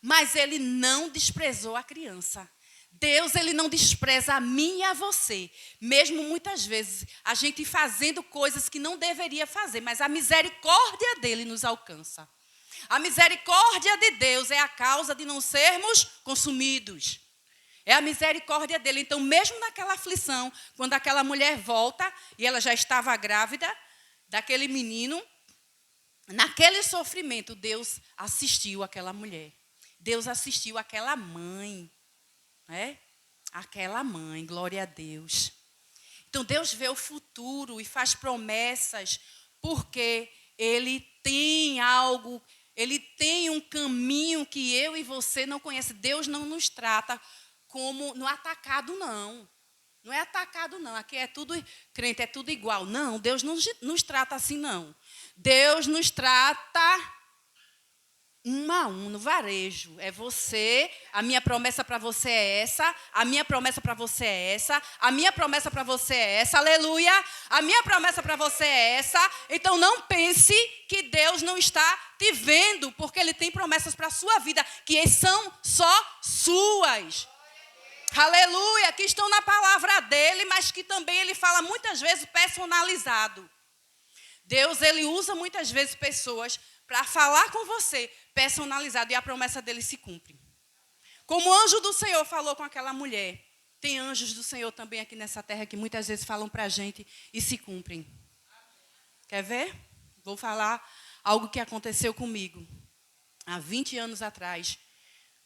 mas Ele não desprezou a criança. Deus ele não despreza a mim e a você. Mesmo muitas vezes a gente fazendo coisas que não deveria fazer, mas a misericórdia dele nos alcança. A misericórdia de Deus é a causa de não sermos consumidos. É a misericórdia dele. Então, mesmo naquela aflição, quando aquela mulher volta, e ela já estava grávida daquele menino, naquele sofrimento, Deus assistiu aquela mulher. Deus assistiu aquela mãe. Aquela mãe, glória a Deus. Então, Deus vê o futuro e faz promessas, porque Ele tem algo. Ele tem um caminho que eu e você não conhecemos. Deus não nos trata como no atacado, não. Não é atacado, não. Aqui é tudo crente, é tudo igual. Não, Deus não nos trata assim, não. Deus nos trata um a um, no varejo. É você, a minha promessa para você é essa, a minha promessa para você é essa, a minha promessa para você é essa, aleluia. A minha promessa para você é essa. Então não pense que Deus não está te vendo, porque Ele tem promessas para a sua vida, que são só suas. Aleluia, que estão na palavra dele, mas que também ele fala muitas vezes personalizado. Deus, ele usa muitas vezes pessoas para falar com você personalizado e a promessa dele se cumpre. Como o anjo do Senhor falou com aquela mulher, tem anjos do Senhor também aqui nessa terra que muitas vezes falam para a gente e se cumprem. Quer ver? Vou falar algo que aconteceu comigo há 20 anos atrás,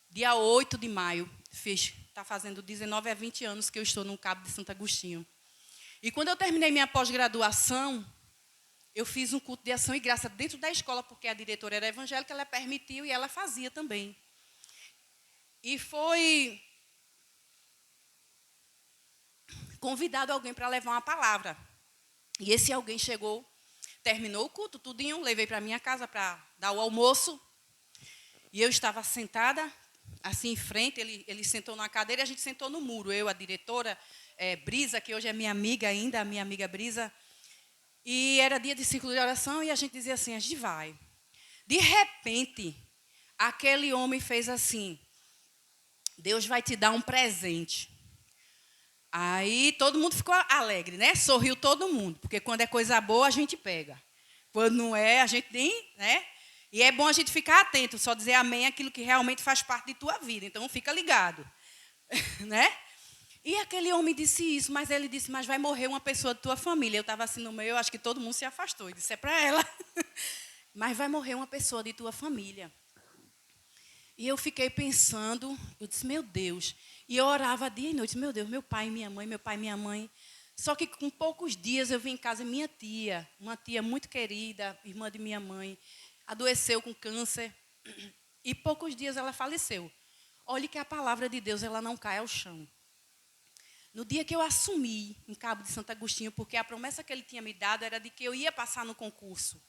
dia 8 de maio, está fazendo 19 a 20 anos que eu estou no Cabo de Santo Agostinho. E quando eu terminei minha pós-graduação, eu fiz um culto de ação e graça dentro da escola, porque a diretora era evangélica, ela permitiu e ela fazia também. E foi convidado alguém para levar uma palavra. E esse alguém chegou, terminou o culto, tudinho, levei para minha casa para dar o almoço. E eu estava sentada, assim em frente, ele sentou na cadeira e a gente sentou no muro. Eu, a diretora Brisa, que hoje é minha amiga ainda, a minha amiga Brisa. E era dia de círculo de oração e a gente dizia assim, a gente vai. De repente, aquele homem fez assim, Deus vai te dar um presente. Aí todo mundo ficou alegre, né? Sorriu todo mundo, porque quando é coisa boa a gente pega. Quando não é, a gente nem, né? E é bom a gente ficar atento, só dizer amém aquilo que realmente faz parte de tua vida. Então, fica ligado. Né? E aquele homem disse isso, mas ele disse, mas vai morrer uma pessoa da tua família. Eu estava assim no meio, eu acho que todo mundo se afastou. Eu disse, é para ela. Mas vai morrer uma pessoa de tua família. E eu fiquei pensando, eu disse, meu Deus. E eu orava dia e noite, meu Deus, meu pai e minha mãe, meu pai e minha mãe. Só que com poucos dias eu vim em casa minha tia, uma tia muito querida, irmã de minha mãe, adoeceu com câncer e poucos dias ela faleceu. Olhe que a palavra de Deus ela não cai ao chão. No dia que eu assumi em Cabo de Santo Agostinho, porque a promessa que ele tinha me dado era de que eu ia passar no concurso.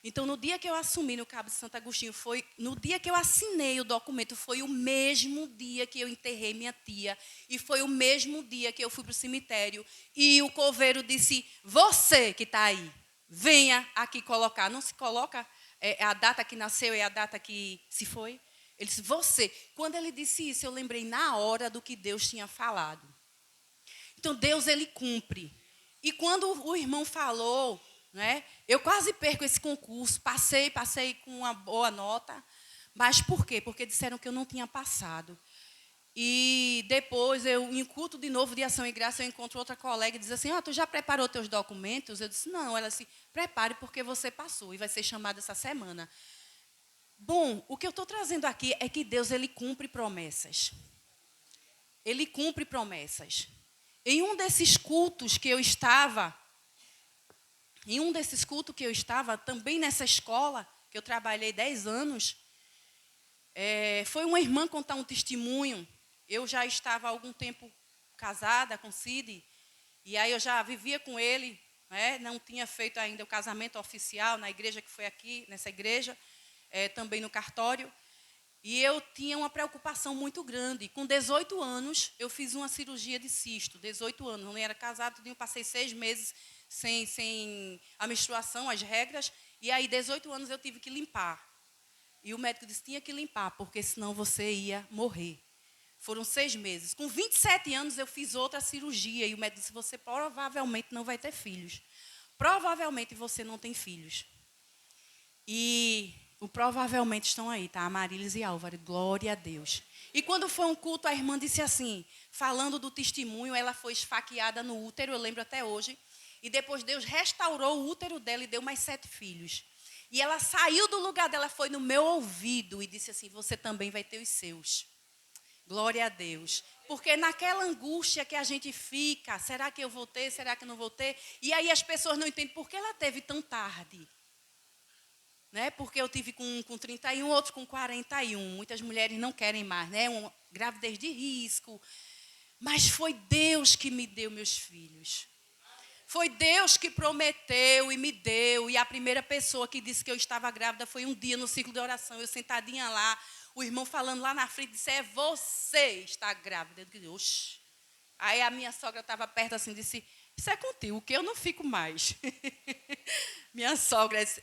Então, no dia que eu assumi no Cabo de Santo Agostinho, no dia que eu assinei o documento, foi o mesmo dia que eu enterrei minha tia. E foi o mesmo dia que eu fui para o cemitério. E o coveiro disse, você que está aí, venha aqui colocar. Não se coloca a data que nasceu e a data que se foi? Ele disse, você. Quando ele disse isso, eu lembrei na hora do que Deus tinha falado. Então, Deus, ele cumpre. E quando o irmão falou, né, eu quase perco esse concurso. Passei com uma boa nota. Mas por quê? Porque disseram que eu não tinha passado. E depois, em culto de novo de ação e graça, eu encontro outra colega e diz assim, tu já preparou teus documentos? Eu disse, não. Ela disse, prepare porque você passou e vai ser chamada essa semana. Bom, o que eu estou trazendo aqui é que Deus, ele cumpre promessas. Ele cumpre promessas. Em um desses cultos que eu estava, também nessa escola, que eu trabalhei 10 anos, foi uma irmã contar um testemunho. Eu já estava há algum tempo casada com Cid, e aí eu já vivia com ele, né? Não tinha feito ainda o casamento oficial na igreja que foi aqui, nessa igreja, também no cartório. E eu tinha uma preocupação muito grande. Com 18 anos, eu fiz uma cirurgia de cisto. 18 anos, não era casado, eu passei 6 meses sem a menstruação, as regras. E aí, 18 anos, eu tive que limpar. E o médico disse, tinha que limpar, porque senão você ia morrer. Foram 6 meses. Com 27 anos, eu fiz outra cirurgia. E o médico disse, você provavelmente não vai ter filhos. Provavelmente você não tem filhos. E provavelmente estão aí, tá? Amarilis e Álvaro, glória a Deus. E quando foi um culto, a irmã disse assim, falando do testemunho, ela foi esfaqueada no útero, eu lembro até hoje. E depois Deus restaurou o útero dela e deu mais 7 filhos. E ela saiu do lugar dela, foi no meu ouvido e disse assim, você também vai ter os seus. Glória a Deus. Porque naquela angústia que a gente fica, será que eu vou ter, será que não vou ter? E aí as pessoas não entendem por que ela teve tão tarde. Né? Porque eu tive com 31, outros com 41. Muitas mulheres não querem mais, né? Uma gravidez de risco. Mas foi Deus que me deu meus filhos. Foi Deus que prometeu e me deu. E a primeira pessoa que disse que eu estava grávida foi um dia no ciclo de oração. Eu sentadinha lá, o irmão falando lá na frente, disse, é você está grávida. Eu disse, oxe. Aí a minha sogra estava perto assim, disse, isso é contigo, que eu não fico mais. Minha sogra disse.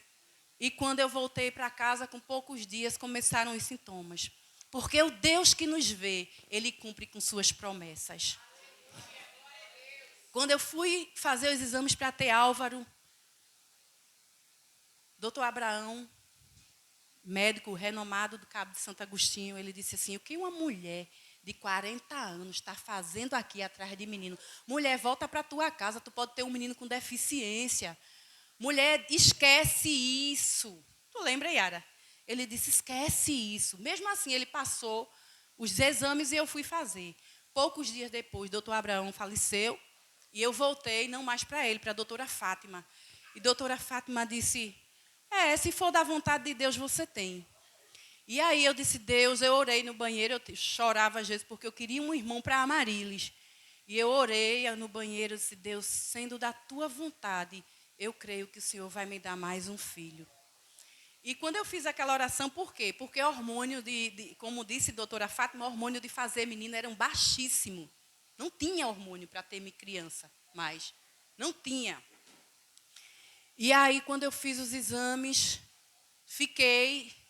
E quando eu voltei para casa, com poucos dias, começaram os sintomas. Porque o Deus que nos vê, Ele cumpre com suas promessas. Quando eu fui fazer os exames para ter Álvaro, doutor Abraão, médico renomado do Cabo de Santo Agostinho, ele disse assim, o que uma mulher de 40 anos está fazendo aqui atrás de menino? Mulher, volta para a tua casa, tu pode ter um menino com deficiência. Mulher, esquece isso. Tu lembra, Yara? Ele disse, esquece isso. Mesmo assim, ele passou os exames e eu fui fazer. Poucos dias depois, doutor Abraão faleceu. E eu voltei, não mais para ele, para a doutora Fátima. E a doutora Fátima disse, se for da vontade de Deus, você tem. E aí eu disse, Deus, eu orei no banheiro, eu chorava às vezes, porque eu queria um irmão para Amarilis. E eu orei no banheiro, eu disse, Deus, sendo da tua vontade, eu creio que o Senhor vai me dar mais um filho. E quando eu fiz aquela oração, por quê? Porque o hormônio, como disse a doutora Fátima, o hormônio de fazer menina era baixíssimo. Não tinha hormônio para ter minha criança, mas não tinha. E aí, quando eu fiz os exames,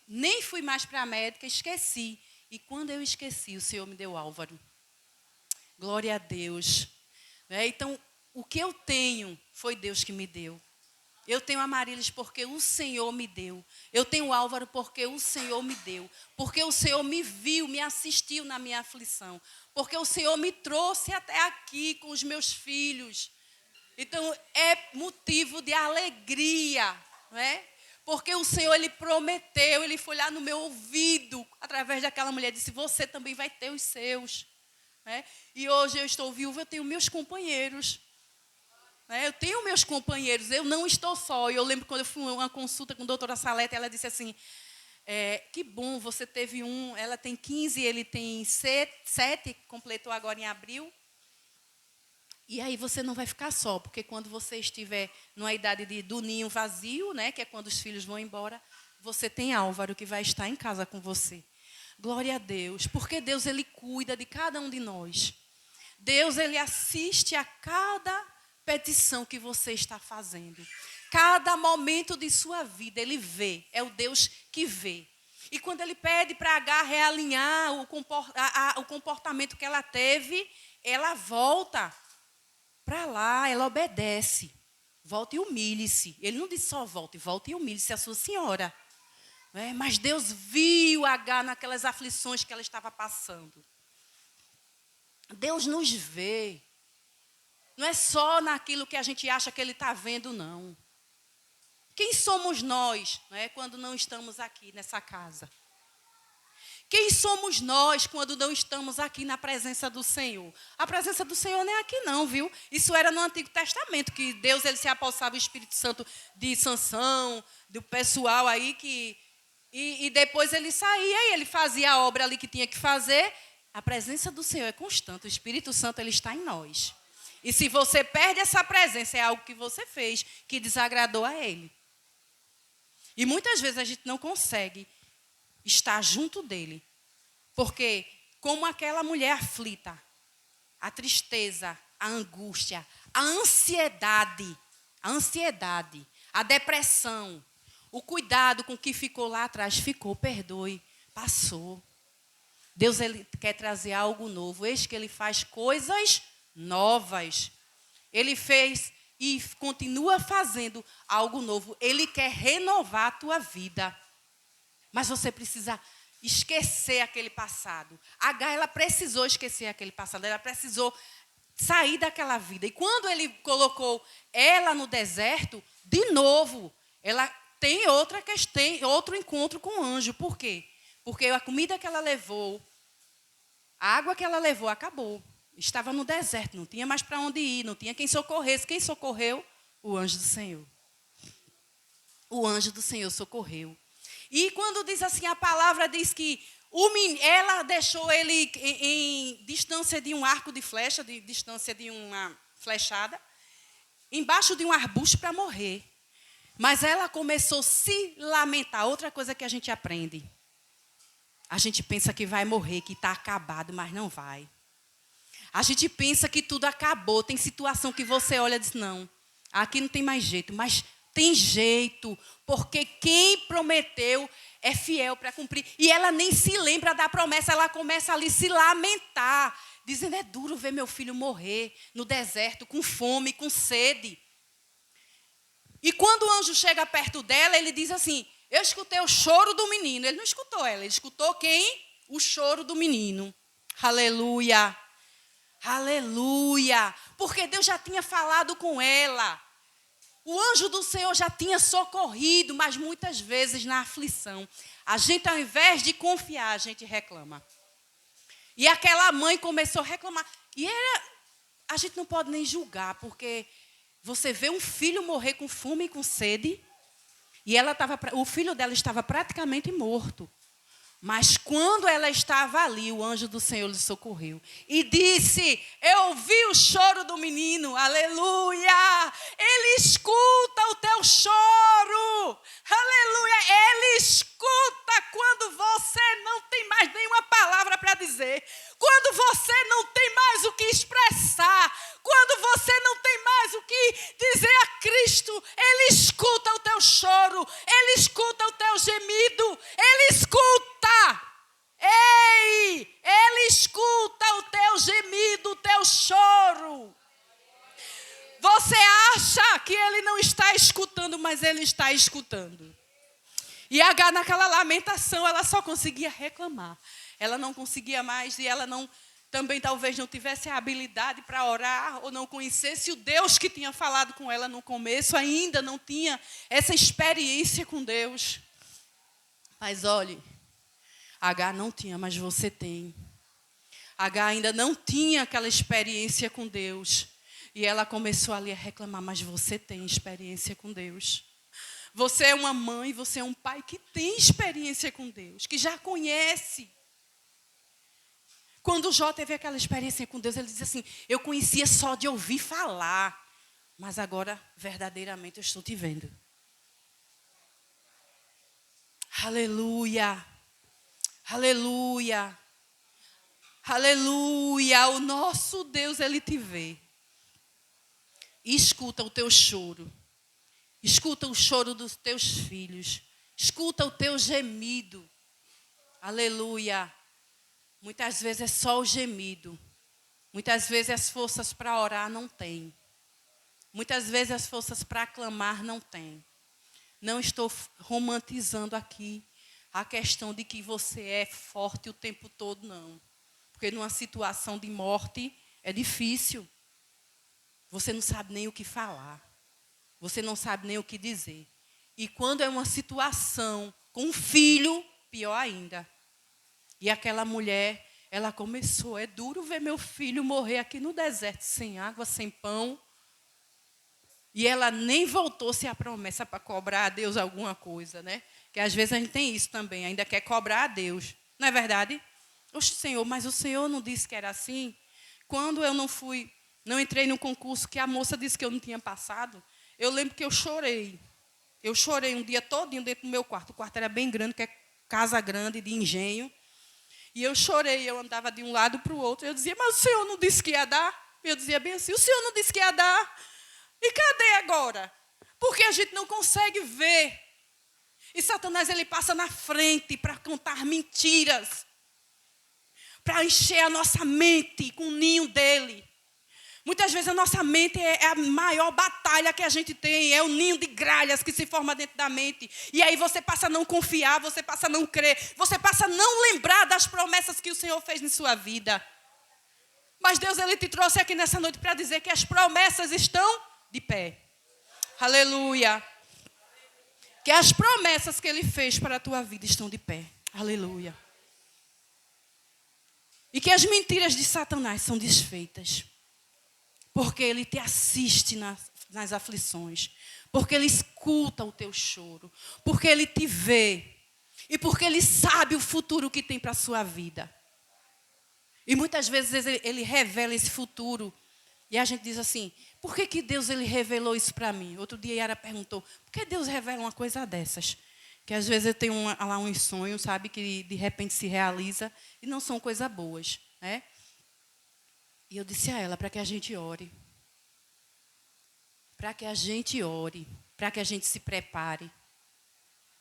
nem fui mais para a médica, esqueci. E quando eu esqueci, o Senhor me deu Álvaro. Glória a Deus. Então, o que eu tenho foi Deus que me deu. Eu tenho Amarilis porque o Senhor me deu. Eu tenho Álvaro porque o Senhor me deu. Porque o Senhor me viu, me assistiu na minha aflição. Porque o Senhor me trouxe até aqui com os meus filhos. Então, é motivo de alegria, não é? Porque o Senhor, Ele prometeu, Ele foi lá no meu ouvido, através daquela mulher, disse, você também vai ter os seus. Né? E hoje eu estou viúva, eu tenho meus companheiros. Eu tenho meus companheiros, eu não estou só. E eu lembro quando eu fui a uma consulta com a doutora Salete, ela disse assim, que bom, você teve ela tem 15, ele tem 7, completou agora em abril. E aí você não vai ficar só, porque quando você estiver numa idade do ninho vazio, né, que é quando os filhos vão embora, você tem Álvaro que vai estar em casa com você. Glória a Deus, porque Deus, Ele cuida de cada um de nós. Deus, Ele assiste a cada petição que você está fazendo. Cada momento de sua vida, Ele vê. É o Deus que vê. E quando Ele pede para Agar realinhar o comportamento que ela teve, ela volta para lá, ela obedece. Volta e humilhe-se. Ele não disse só volta e humilhe-se a sua senhora. Mas Deus viu Agar naquelas aflições que ela estava passando. Deus nos vê. Não é só naquilo que a gente acha que Ele está vendo, não. Quem somos nós, quando não estamos aqui nessa casa? Quem somos nós quando não estamos aqui na presença do Senhor? A presença do Senhor não é aqui não, viu? Isso era no Antigo Testamento, que Deus, Ele se apossava o Espírito Santo de Sansão, do pessoal aí e depois ele saía e ele fazia a obra ali que tinha que fazer. A presença do Senhor é constante, o Espírito Santo, Ele está em nós. E se você perde essa presença, é algo que você fez, que desagradou a Ele. E muitas vezes a gente não consegue estar junto dEle. Porque, como aquela mulher aflita, a tristeza, a angústia, a ansiedade, a depressão, o cuidado com o que ficou lá atrás, perdoe, passou. Deus, Ele quer trazer algo novo. Eis que Ele faz coisas novas. Ele fez e continua fazendo algo novo. Ele quer renovar a tua vida. Mas você precisa esquecer aquele passado. Agar, ela precisou esquecer aquele passado. Ela precisou sair daquela vida. E quando Ele colocou ela no deserto, de novo, ela tem outra questão, outro encontro com o anjo. Por quê? Porque a comida que ela levou, a água que ela levou, acabou. Estava no deserto, não tinha mais para onde ir, não tinha quem socorresse. Quem socorreu? O anjo do Senhor. O anjo do Senhor socorreu. E quando diz assim, a palavra diz que Ela deixou ele em distância de um arco de flecha, de distância de uma flechada, embaixo de um arbusto para morrer. Mas ela começou a se lamentar. Outra coisa que a gente aprende. A gente pensa que vai morrer, que está acabado, mas não vai. A gente pensa que tudo acabou. Tem situação que você olha e diz, não, aqui não tem mais jeito. Mas tem jeito, porque quem prometeu é fiel para cumprir. E ela nem se lembra da promessa, ela começa ali a se lamentar. Dizendo, é duro ver meu filho morrer no deserto, com fome, com sede. E quando o anjo chega perto dela, ele diz assim, eu escutei o choro do menino. Ele não escutou ela, ele escutou quem? O choro do menino. Aleluia. Aleluia. Porque Deus já tinha falado com ela. O anjo do Senhor já tinha socorrido, mas muitas vezes na aflição, a gente ao invés de confiar, a gente reclama. E aquela mãe começou a reclamar. E a gente não pode nem julgar, porque você vê um filho morrer com fome e com sede, e o filho dela estava praticamente morto. Mas quando ela estava ali, o anjo do Senhor lhe socorreu. E disse, eu ouvi o choro do menino, aleluia. Ele escuta o teu choro, aleluia. Ele escuta quando você não tem mais nenhuma palavra para dizer. Quando você não tem mais o que expressar. Quando você não tem mais o que dizer a Cristo. Ele escuta o teu choro. Ele escuta o teu gemido. Ele escuta. Ei, Ele escuta o teu gemido, o teu choro. Você acha que Ele não está escutando, mas Ele está escutando. E Agar, naquela lamentação, ela só conseguia reclamar. Ela não conseguia mais e ela também talvez não tivesse a habilidade para orar ou não conhecesse o Deus que tinha falado com ela no começo, ainda não tinha essa experiência com Deus. Mas olhe, Agar não tinha, mas você tem. Agar ainda não tinha aquela experiência com Deus. E ela começou ali a reclamar, mas você tem experiência com Deus. Você é uma mãe, você é um pai que tem experiência com Deus, que já conhece. Quando Jó teve aquela experiência com Deus, ele disse assim, eu conhecia só de ouvir falar, mas agora verdadeiramente eu estou te vendo. Aleluia. Aleluia. Aleluia. O nosso Deus, Ele te vê. E escuta o teu choro. Escuta o choro dos teus filhos. Escuta o teu gemido. Aleluia. Muitas vezes é só o gemido. Muitas vezes as forças para orar não tem. Muitas vezes as forças para clamar não tem. Não estou romantizando aqui a questão de que você é forte o tempo todo, não. Porque numa situação de morte é difícil. Você não sabe nem o que falar. Você não sabe nem o que dizer. E quando é uma situação com um filho, pior ainda. E aquela mulher, ela começou, é duro ver meu filho morrer aqui no deserto, sem água, sem pão. E ela nem voltou-se à promessa para cobrar a Deus alguma coisa, né? Que às vezes a gente tem isso também, ainda quer cobrar a Deus. Não é verdade? Oxe, Senhor, mas o Senhor não disse que era assim? Quando eu não entrei no concurso que a moça disse que eu não tinha passado, eu lembro que eu chorei. Eu chorei um dia todinho dentro do meu quarto. O quarto era bem grande, que é casa grande, de engenho. E eu chorei, eu andava de um lado para o outro. Eu dizia, mas o Senhor não disse que ia dar? Eu dizia bem assim, o Senhor não disse que ia dar? E cadê agora? Porque a gente não consegue ver. E Satanás, ele passa na frente para contar mentiras. Para encher a nossa mente com o ninho dele. Muitas vezes a nossa mente é a maior batalha que a gente tem. É o ninho de gralhas que se forma dentro da mente. E aí você passa a não confiar, você passa a não crer. Você passa a não lembrar das promessas que o Senhor fez em sua vida. Mas Deus, Ele te trouxe aqui nessa noite para dizer que as promessas estão de pé. Aleluia. Que as promessas que Ele fez para a tua vida estão de pé. Aleluia. E que as mentiras de Satanás são desfeitas. Porque Ele te assiste nas aflições. Porque Ele escuta o teu choro. Porque Ele te vê. E porque Ele sabe o futuro que tem para a sua vida. E muitas vezes Ele revela esse futuro. E a gente diz assim, por que Deus Ele revelou isso para mim? Outro dia a Yara perguntou, por que Deus revela uma coisa dessas? Que às vezes eu tenho lá uns sonhos, sabe, que de repente se realiza e não são coisas boas, né? E eu disse a ela, para que a gente ore. Para que a gente ore, para que a gente se prepare.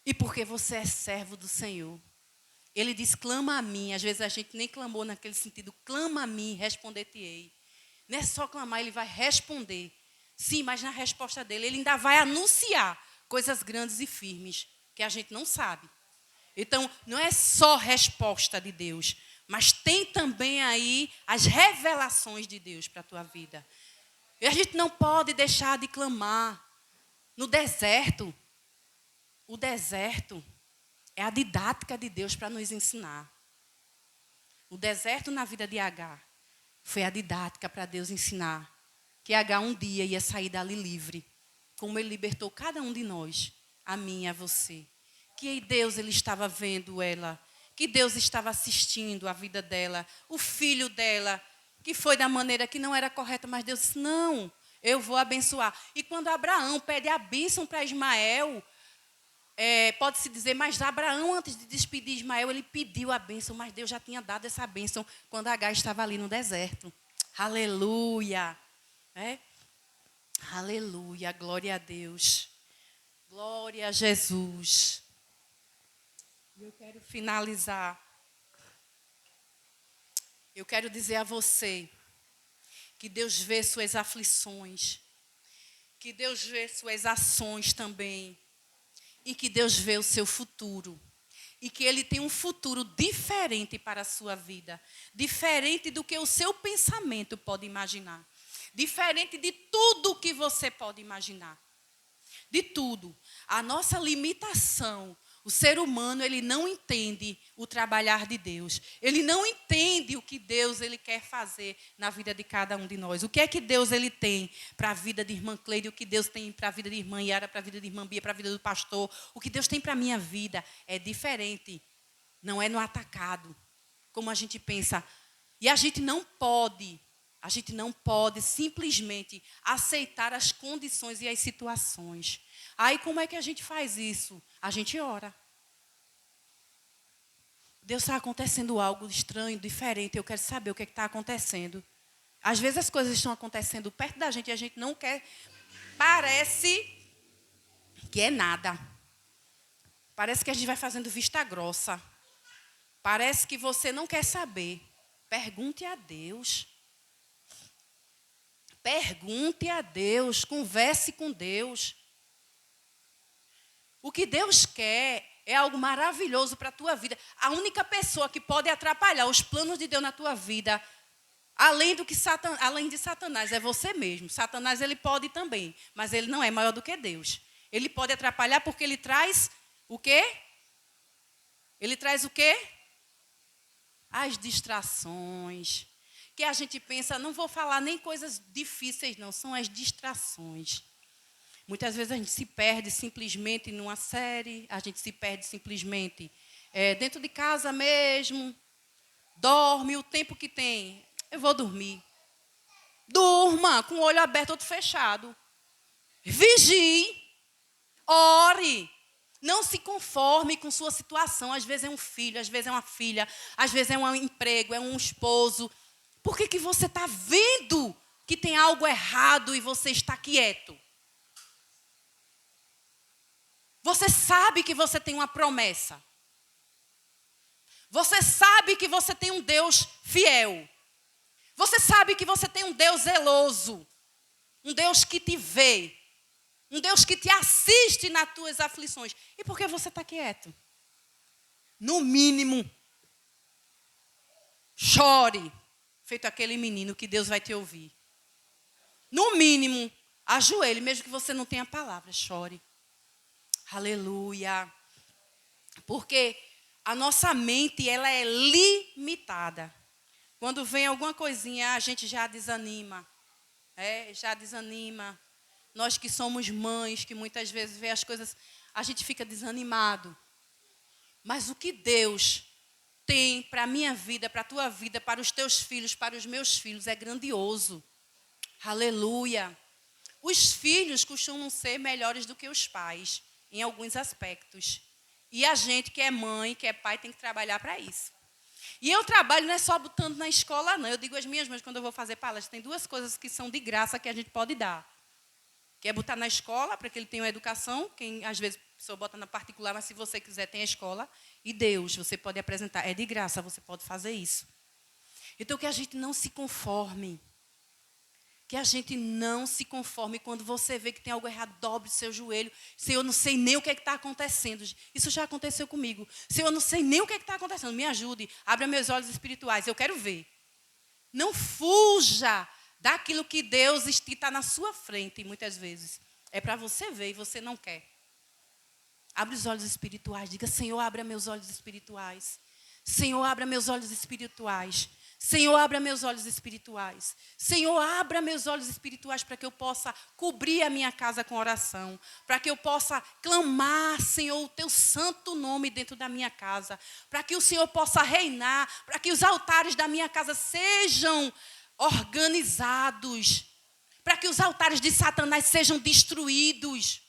E porque você é servo do Senhor. Ele diz, clama a mim. Às vezes a gente nem clamou naquele sentido. Clama a mim, responder-te-ei. Não é só clamar, ele vai responder. Sim, mas na resposta dele, ele ainda vai anunciar coisas grandes e firmes que a gente não sabe. Então, não é só resposta de Deus, mas tem também aí as revelações de Deus para a tua vida. E a gente não pode deixar de clamar. No deserto, o deserto é a didática de Deus para nos ensinar. O deserto na vida de Agar foi a didática para Deus ensinar que Agar um dia ia sair dali livre, como Ele libertou cada um de nós, a mim e a você. Que Deus Ele estava vendo ela, que Deus estava assistindo a vida dela, o filho dela, que foi da maneira que não era correta, mas Deus disse, não, eu vou abençoar. E quando Abraão pede a bênção para Ismael, pode-se dizer, mas Abraão, antes de despedir Ismael, ele pediu a bênção, mas Deus já tinha dado essa bênção quando Agar estava ali no deserto. Aleluia! Aleluia, glória a Deus. Glória a Jesus. Eu quero finalizar. Eu quero dizer a você que Deus vê suas aflições, que Deus vê suas ações também, e que Deus vê o seu futuro. E que Ele tem um futuro diferente para a sua vida. Diferente do que o seu pensamento pode imaginar. Diferente de tudo que você pode imaginar. De tudo. A nossa limitação, o ser humano, ele não entende o trabalhar de Deus. Ele não entende o que Deus ele quer fazer na vida de cada um de nós. O que é que Deus ele tem para a vida de irmã Cleide, o que Deus tem para a vida de irmã Yara, para a vida de irmã Bia, para a vida do pastor. O que Deus tem para a minha vida é diferente. Não é no atacado, como a gente pensa. E a gente não pode simplesmente aceitar as condições e as situações. Aí como é que a gente faz isso? A gente ora. Deus, está acontecendo algo estranho, diferente. Eu quero saber o que está acontecendo. Às vezes as coisas estão acontecendo perto da gente e a gente não quer. Parece que é nada. Parece que a gente vai fazendo vista grossa. Parece que você não quer saber. Pergunte a Deus. Pergunte a Deus. Converse com Deus. O que Deus quer é algo maravilhoso para a tua vida. A única pessoa que pode atrapalhar os planos de Deus na tua vida, além de Satanás, é você mesmo. Satanás ele pode também, mas ele não é maior do que Deus. Ele pode atrapalhar porque ele traz o quê? Ele traz o quê? As distrações. Que a gente pensa, não vou falar nem coisas difíceis não, são as distrações. Muitas vezes a gente se perde simplesmente numa série, a gente se perde simplesmente dentro de casa mesmo, dorme o tempo que tem. Eu vou dormir. Durma com o olho aberto, outro fechado. Vigie, ore. Não se conforme com sua situação. Às vezes é um filho, às vezes é uma filha, às vezes é um emprego, é um esposo. Por que você está vendo que tem algo errado e você está quieto? Você sabe que você tem uma promessa. Você sabe que você tem um Deus fiel. Você sabe que você tem um Deus zeloso. Um Deus que te vê. Um Deus que te assiste nas tuas aflições. E por que você está quieto? No mínimo, chore. Feito aquele menino que Deus vai te ouvir. No mínimo, ajoelhe, mesmo que você não tenha palavras, chore. Aleluia. Porque a nossa mente, ela é limitada. Quando vem alguma coisinha, a gente já desanima. Já desanima. Nós que somos mães, que muitas vezes vê as coisas, a gente fica desanimado. Mas o que Deus tem para a minha vida, para a tua vida, para os teus filhos, para os meus filhos, é grandioso. Aleluia. Os filhos costumam ser melhores do que os pais, em alguns aspectos. E a gente que é mãe, que é pai, tem que trabalhar para isso. E eu trabalho não é só botando na escola, não. Eu digo às minhas mães, quando eu vou fazer palestra, tem 2 coisas que são de graça que a gente pode dar. Que é botar na escola, para que ele tenha uma educação. Quem, às vezes, a pessoa bota na particular, mas se você quiser, tem a escola. E Deus, você pode apresentar. É de graça, você pode fazer isso. Então, que a gente não se conforme. Que a gente não se conforme quando você vê que tem algo errado, dobre o seu joelho. Senhor, eu não sei nem o que está acontecendo. Isso já aconteceu comigo. Senhor, eu não sei nem o que está acontecendo. Me ajude, abra meus olhos espirituais. Eu quero ver. Não fuja daquilo que Deus está na sua frente, muitas vezes. É para você ver e você não quer. Abre os olhos espirituais. Diga, Senhor, abra meus olhos espirituais. Senhor, abra meus olhos espirituais. Senhor, abra meus olhos espirituais. Senhor, abra meus olhos espirituais para que eu possa cobrir a minha casa com oração. Para que eu possa clamar, Senhor, o teu santo nome dentro da minha casa. Para que o Senhor possa reinar. Para que os altares da minha casa sejam organizados. Para que os altares de Satanás sejam destruídos.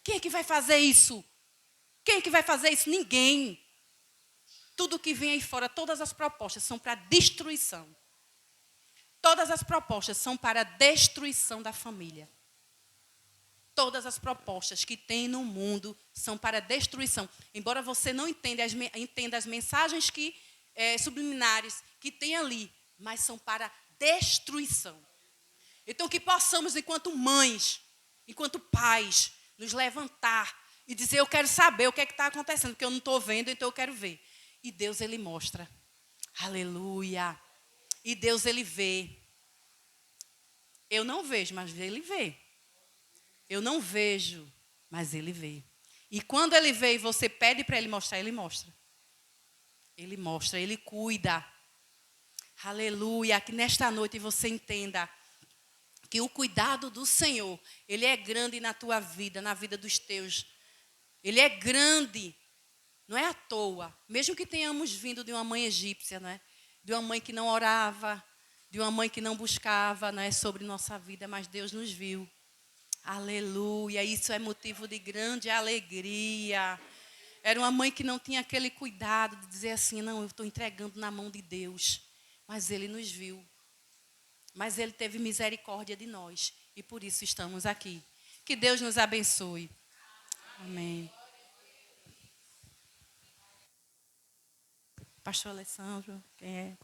Quem é que vai fazer isso? Quem é que vai fazer isso? Ninguém. Tudo que vem aí fora, todas as propostas são para destruição. Todas as propostas são para destruição da família. Todas as propostas que tem no mundo são para destruição. Embora você não entenda as mensagens subliminares que tem ali, mas são para destruição. Então, que possamos, enquanto mães, enquanto pais, nos levantar e dizer, eu quero saber o que é que está acontecendo, porque eu não estou vendo, então eu quero ver. E Deus, Ele mostra. Aleluia. E Deus, Ele vê. Eu não vejo, mas Ele vê. Eu não vejo, mas Ele vê. E quando Ele vê e você pede para Ele mostrar, Ele mostra. Ele mostra, Ele cuida. Aleluia. Que nesta noite você entenda que o cuidado do Senhor, Ele é grande na tua vida, na vida dos teus. Ele é grande. Não é à toa, mesmo que tenhamos vindo de uma mãe egípcia, não é? De uma mãe que não orava, de uma mãe que não buscava, não é, sobre nossa vida, mas Deus nos viu. Aleluia, isso é motivo de grande alegria. Era uma mãe que não tinha aquele cuidado de dizer assim, não, eu estou entregando na mão de Deus. Mas Ele nos viu. Mas Ele teve misericórdia de nós. E por isso estamos aqui. Que Deus nos abençoe. Amém. Pastor Alessandro, quem é?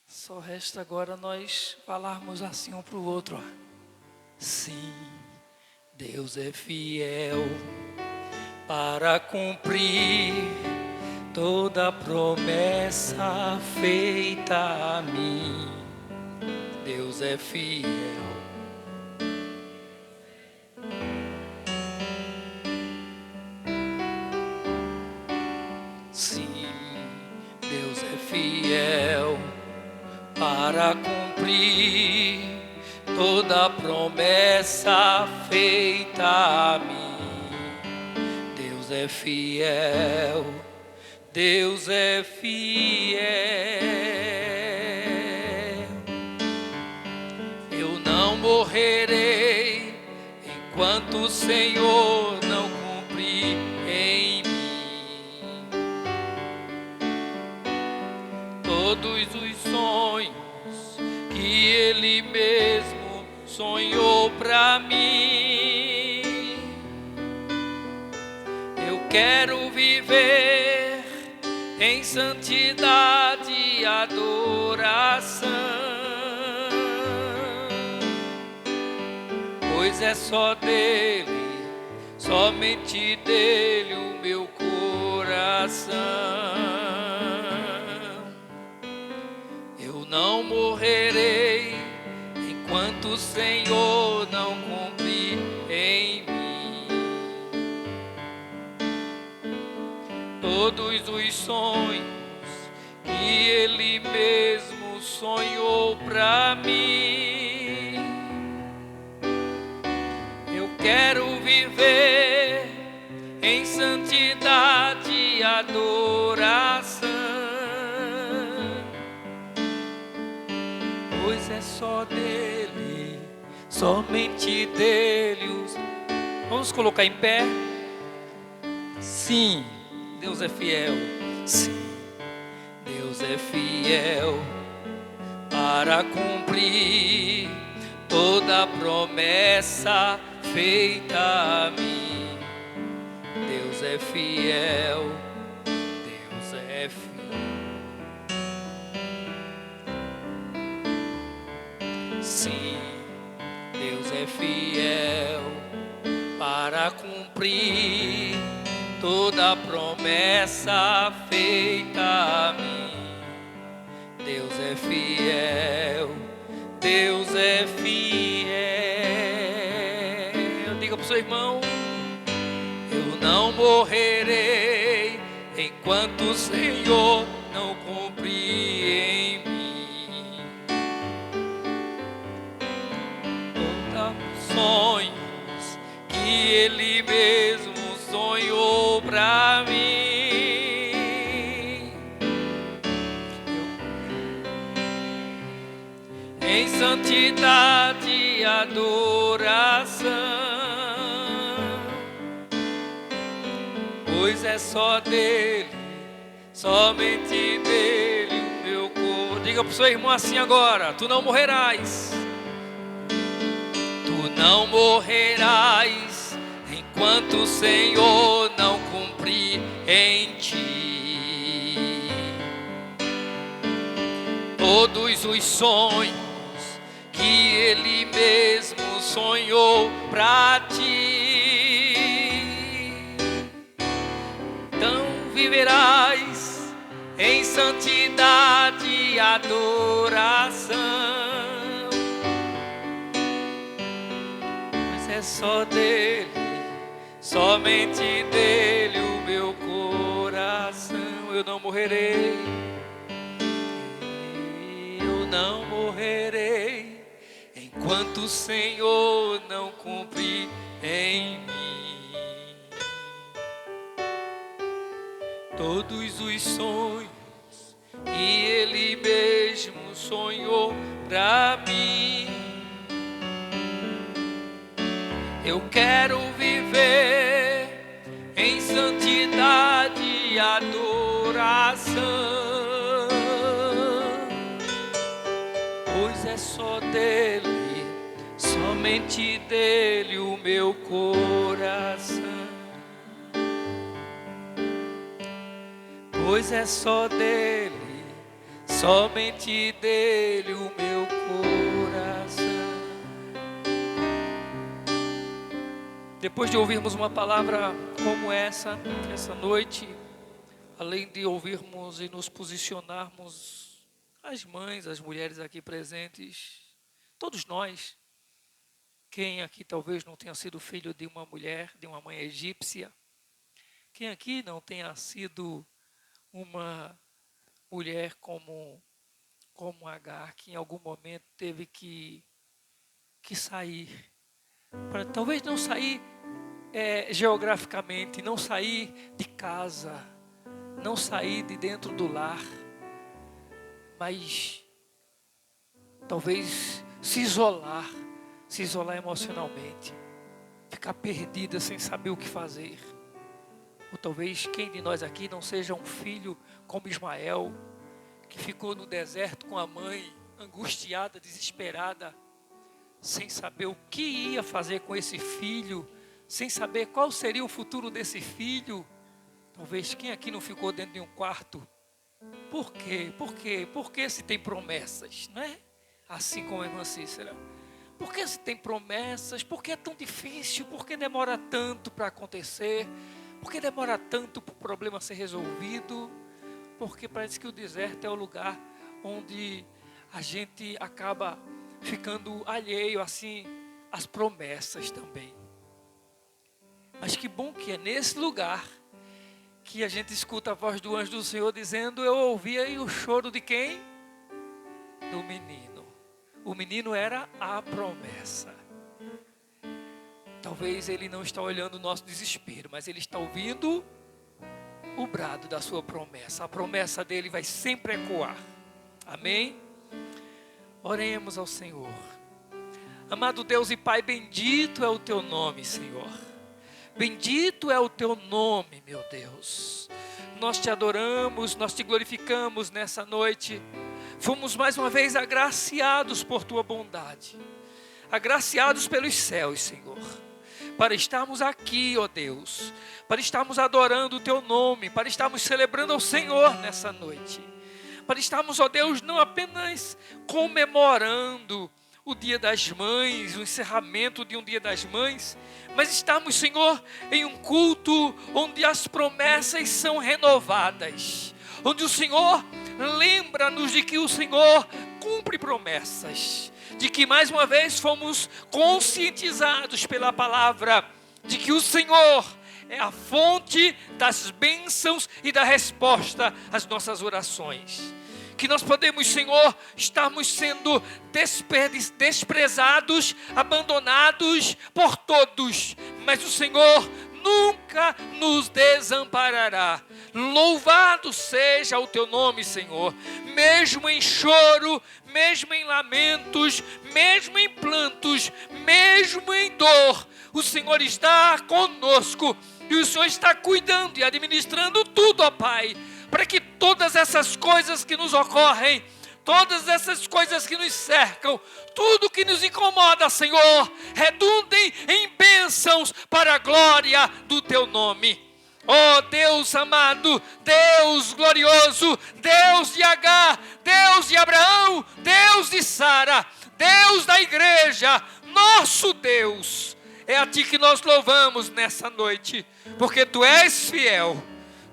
Só resta agora nós falarmos assim um para o outro. Ó. Sim, Deus é fiel para cumprir toda promessa feita a mim. Deus é fiel. Sim, Deus é fiel para cumprir toda promessa feita a mim. Deus é fiel. Deus é fiel. Eu não morrerei enquanto o Senhor não cumprir em mim todos os sonhos que Ele mesmo sonhou pra mim. Eu quero viver em santidade e adoração, pois é só dele, somente dele o meu coração. Eu não morrerei enquanto o Senhor não cumprir em mim todos os sonhos que Ele pra mim. Eu quero viver em santidade e adoração, pois é só dele, somente dele. Vamos colocar em pé? Sim, Deus é fiel. Sim, Deus é fiel para cumprir toda a promessa feita a mim. Deus é fiel, Deus é fiel. Sim, Deus é fiel para cumprir toda a promessa feita a mim. Deus é fiel, Deus é fiel. Diga para o seu irmão: eu não morrerei enquanto o Senhor não cumprir em mim todos os sonhos que Ele mesmo sonhou pra mim. Em santidade e adoração, pois é só dele, somente dele o meu corpo. Diga pro seu irmão assim agora: tu não morrerás, tu não morrerás enquanto o Senhor não cumprir em ti todos os sonhos que Ele mesmo sonhou pra ti. Então viverás em santidade e adoração, pois é só dele, somente dele o meu coração. Eu não morrerei, eu não morrerei enquanto o Senhor não cumprir em mim todos os sonhos que Ele mesmo sonhou pra mim. Eu quero viver em santidade e adoração, pois é só dele, somente dele o meu coração. Pois é só dele, somente dele o meu coração. Depois de ouvirmos uma palavra como essa noite, além de ouvirmos e nos posicionarmos, as mães, as mulheres aqui presentes, todos nós, quem aqui talvez não tenha sido filho de uma mulher, de uma mãe egípcia, quem aqui não tenha sido uma mulher como Agar, que em algum momento teve que sair, talvez não sair geograficamente, não sair de casa, não sair de dentro do lar, mas talvez se isolar emocionalmente, ficar perdida sem saber o que fazer. Ou talvez quem de nós aqui não seja um filho como Ismael, que ficou no deserto com a mãe, angustiada, desesperada, sem saber o que ia fazer com esse filho, sem saber qual seria o futuro desse filho. Talvez quem aqui não ficou dentro de um quarto? Por quê? Por quê? Por que se tem promessas, não é? Assim como a irmã Cícera. Por que se tem promessas? Por que é tão difícil? Por que demora tanto para acontecer? Por que demora tanto para o problema ser resolvido? Porque parece que o deserto é o lugar onde a gente acaba ficando alheio assim às promessas também. Mas que bom que é nesse lugar que a gente escuta a voz do anjo do Senhor dizendo: eu ouvi aí o choro de quem? Do menino. O menino era a promessa. Talvez ele não está olhando o nosso desespero, mas ele está ouvindo o brado da sua promessa. A promessa dele vai sempre ecoar. Amém? Oremos ao Senhor. Amado Deus e Pai, bendito é o teu nome, Senhor. Bendito é o teu nome, meu Deus. Nós te adoramos, nós te glorificamos nessa noite. Fomos mais uma vez agraciados por tua bondade. Agraciados pelos céus, Senhor. Para estarmos aqui, ó Deus. Para estarmos adorando o teu nome. Para estarmos celebrando ao Senhor nessa noite. Para estarmos, ó Deus, não apenas comemorando o Dia das Mães, o encerramento de um Dia das Mães, mas estamos, Senhor, em um culto onde as promessas são renovadas, onde o Senhor lembra-nos de que o Senhor cumpre promessas, de que mais uma vez fomos conscientizados pela palavra, de que o Senhor é a fonte das bênçãos e da resposta às nossas orações. Que nós podemos, Senhor, estarmos sendo desprezados, abandonados por todos, mas o Senhor nunca nos desamparará. Louvado seja o teu nome, Senhor. Mesmo em choro, mesmo em lamentos, mesmo em plantos, mesmo em dor, o Senhor está conosco e o Senhor está cuidando e administrando tudo, ó Pai, para que todas essas coisas que nos ocorrem, todas essas coisas que nos cercam, tudo que nos incomoda, Senhor, redundem em bênçãos para a glória do teu nome. Ó Deus amado, Deus glorioso, Deus de Agar, Deus de Abraão, Deus de Sara, Deus da igreja, nosso Deus, é a ti que nós louvamos nessa noite, porque tu és fiel.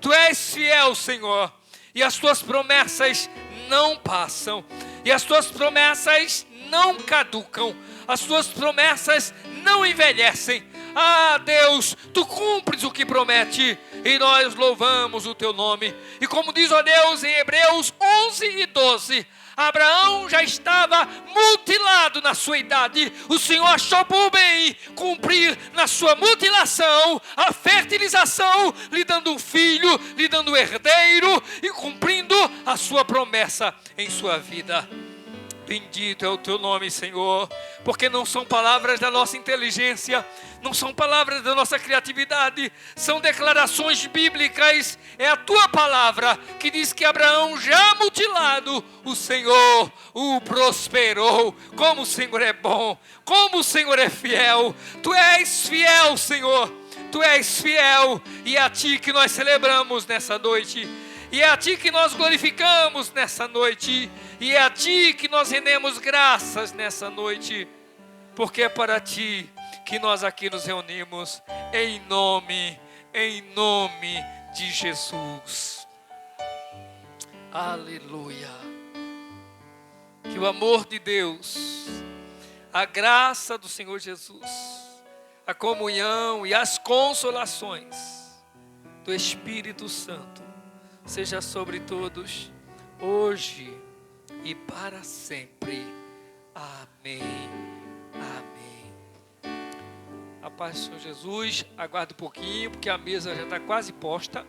Tu és fiel, Senhor, e as tuas promessas não passam, e as tuas promessas não caducam, as tuas promessas não envelhecem. Ah, Deus, tu cumpres o que promete, e nós louvamos o teu nome. E como diz, ó Deus, em Hebreus 11:12, Abraão já estava mutilado na sua idade. O Senhor achou por bem cumprir na sua mutilação a fertilização, lhe dando um filho, lhe dando um herdeiro e cumprindo a sua promessa em sua vida. Bendito é o teu nome, Senhor, porque não são palavras da nossa inteligência, não são palavras da nossa criatividade, são declarações bíblicas. É a tua palavra que diz que Abraão, já mutilado, o Senhor o prosperou. Como o Senhor é bom, como o Senhor é fiel. Tu és fiel, Senhor, tu és fiel, e é a ti que nós celebramos nessa noite. E é a ti que nós glorificamos nessa noite. E é a ti que nós rendemos graças nessa noite. Porque é para ti que nós aqui nos reunimos. Em nome de Jesus. Aleluia. Que o amor de Deus, a graça do Senhor Jesus, a comunhão e as consolações do Espírito Santo seja sobre todos, hoje e para sempre. Amém. Amém. A paz do Senhor Jesus. Aguarde um pouquinho, porque a mesa já está quase posta.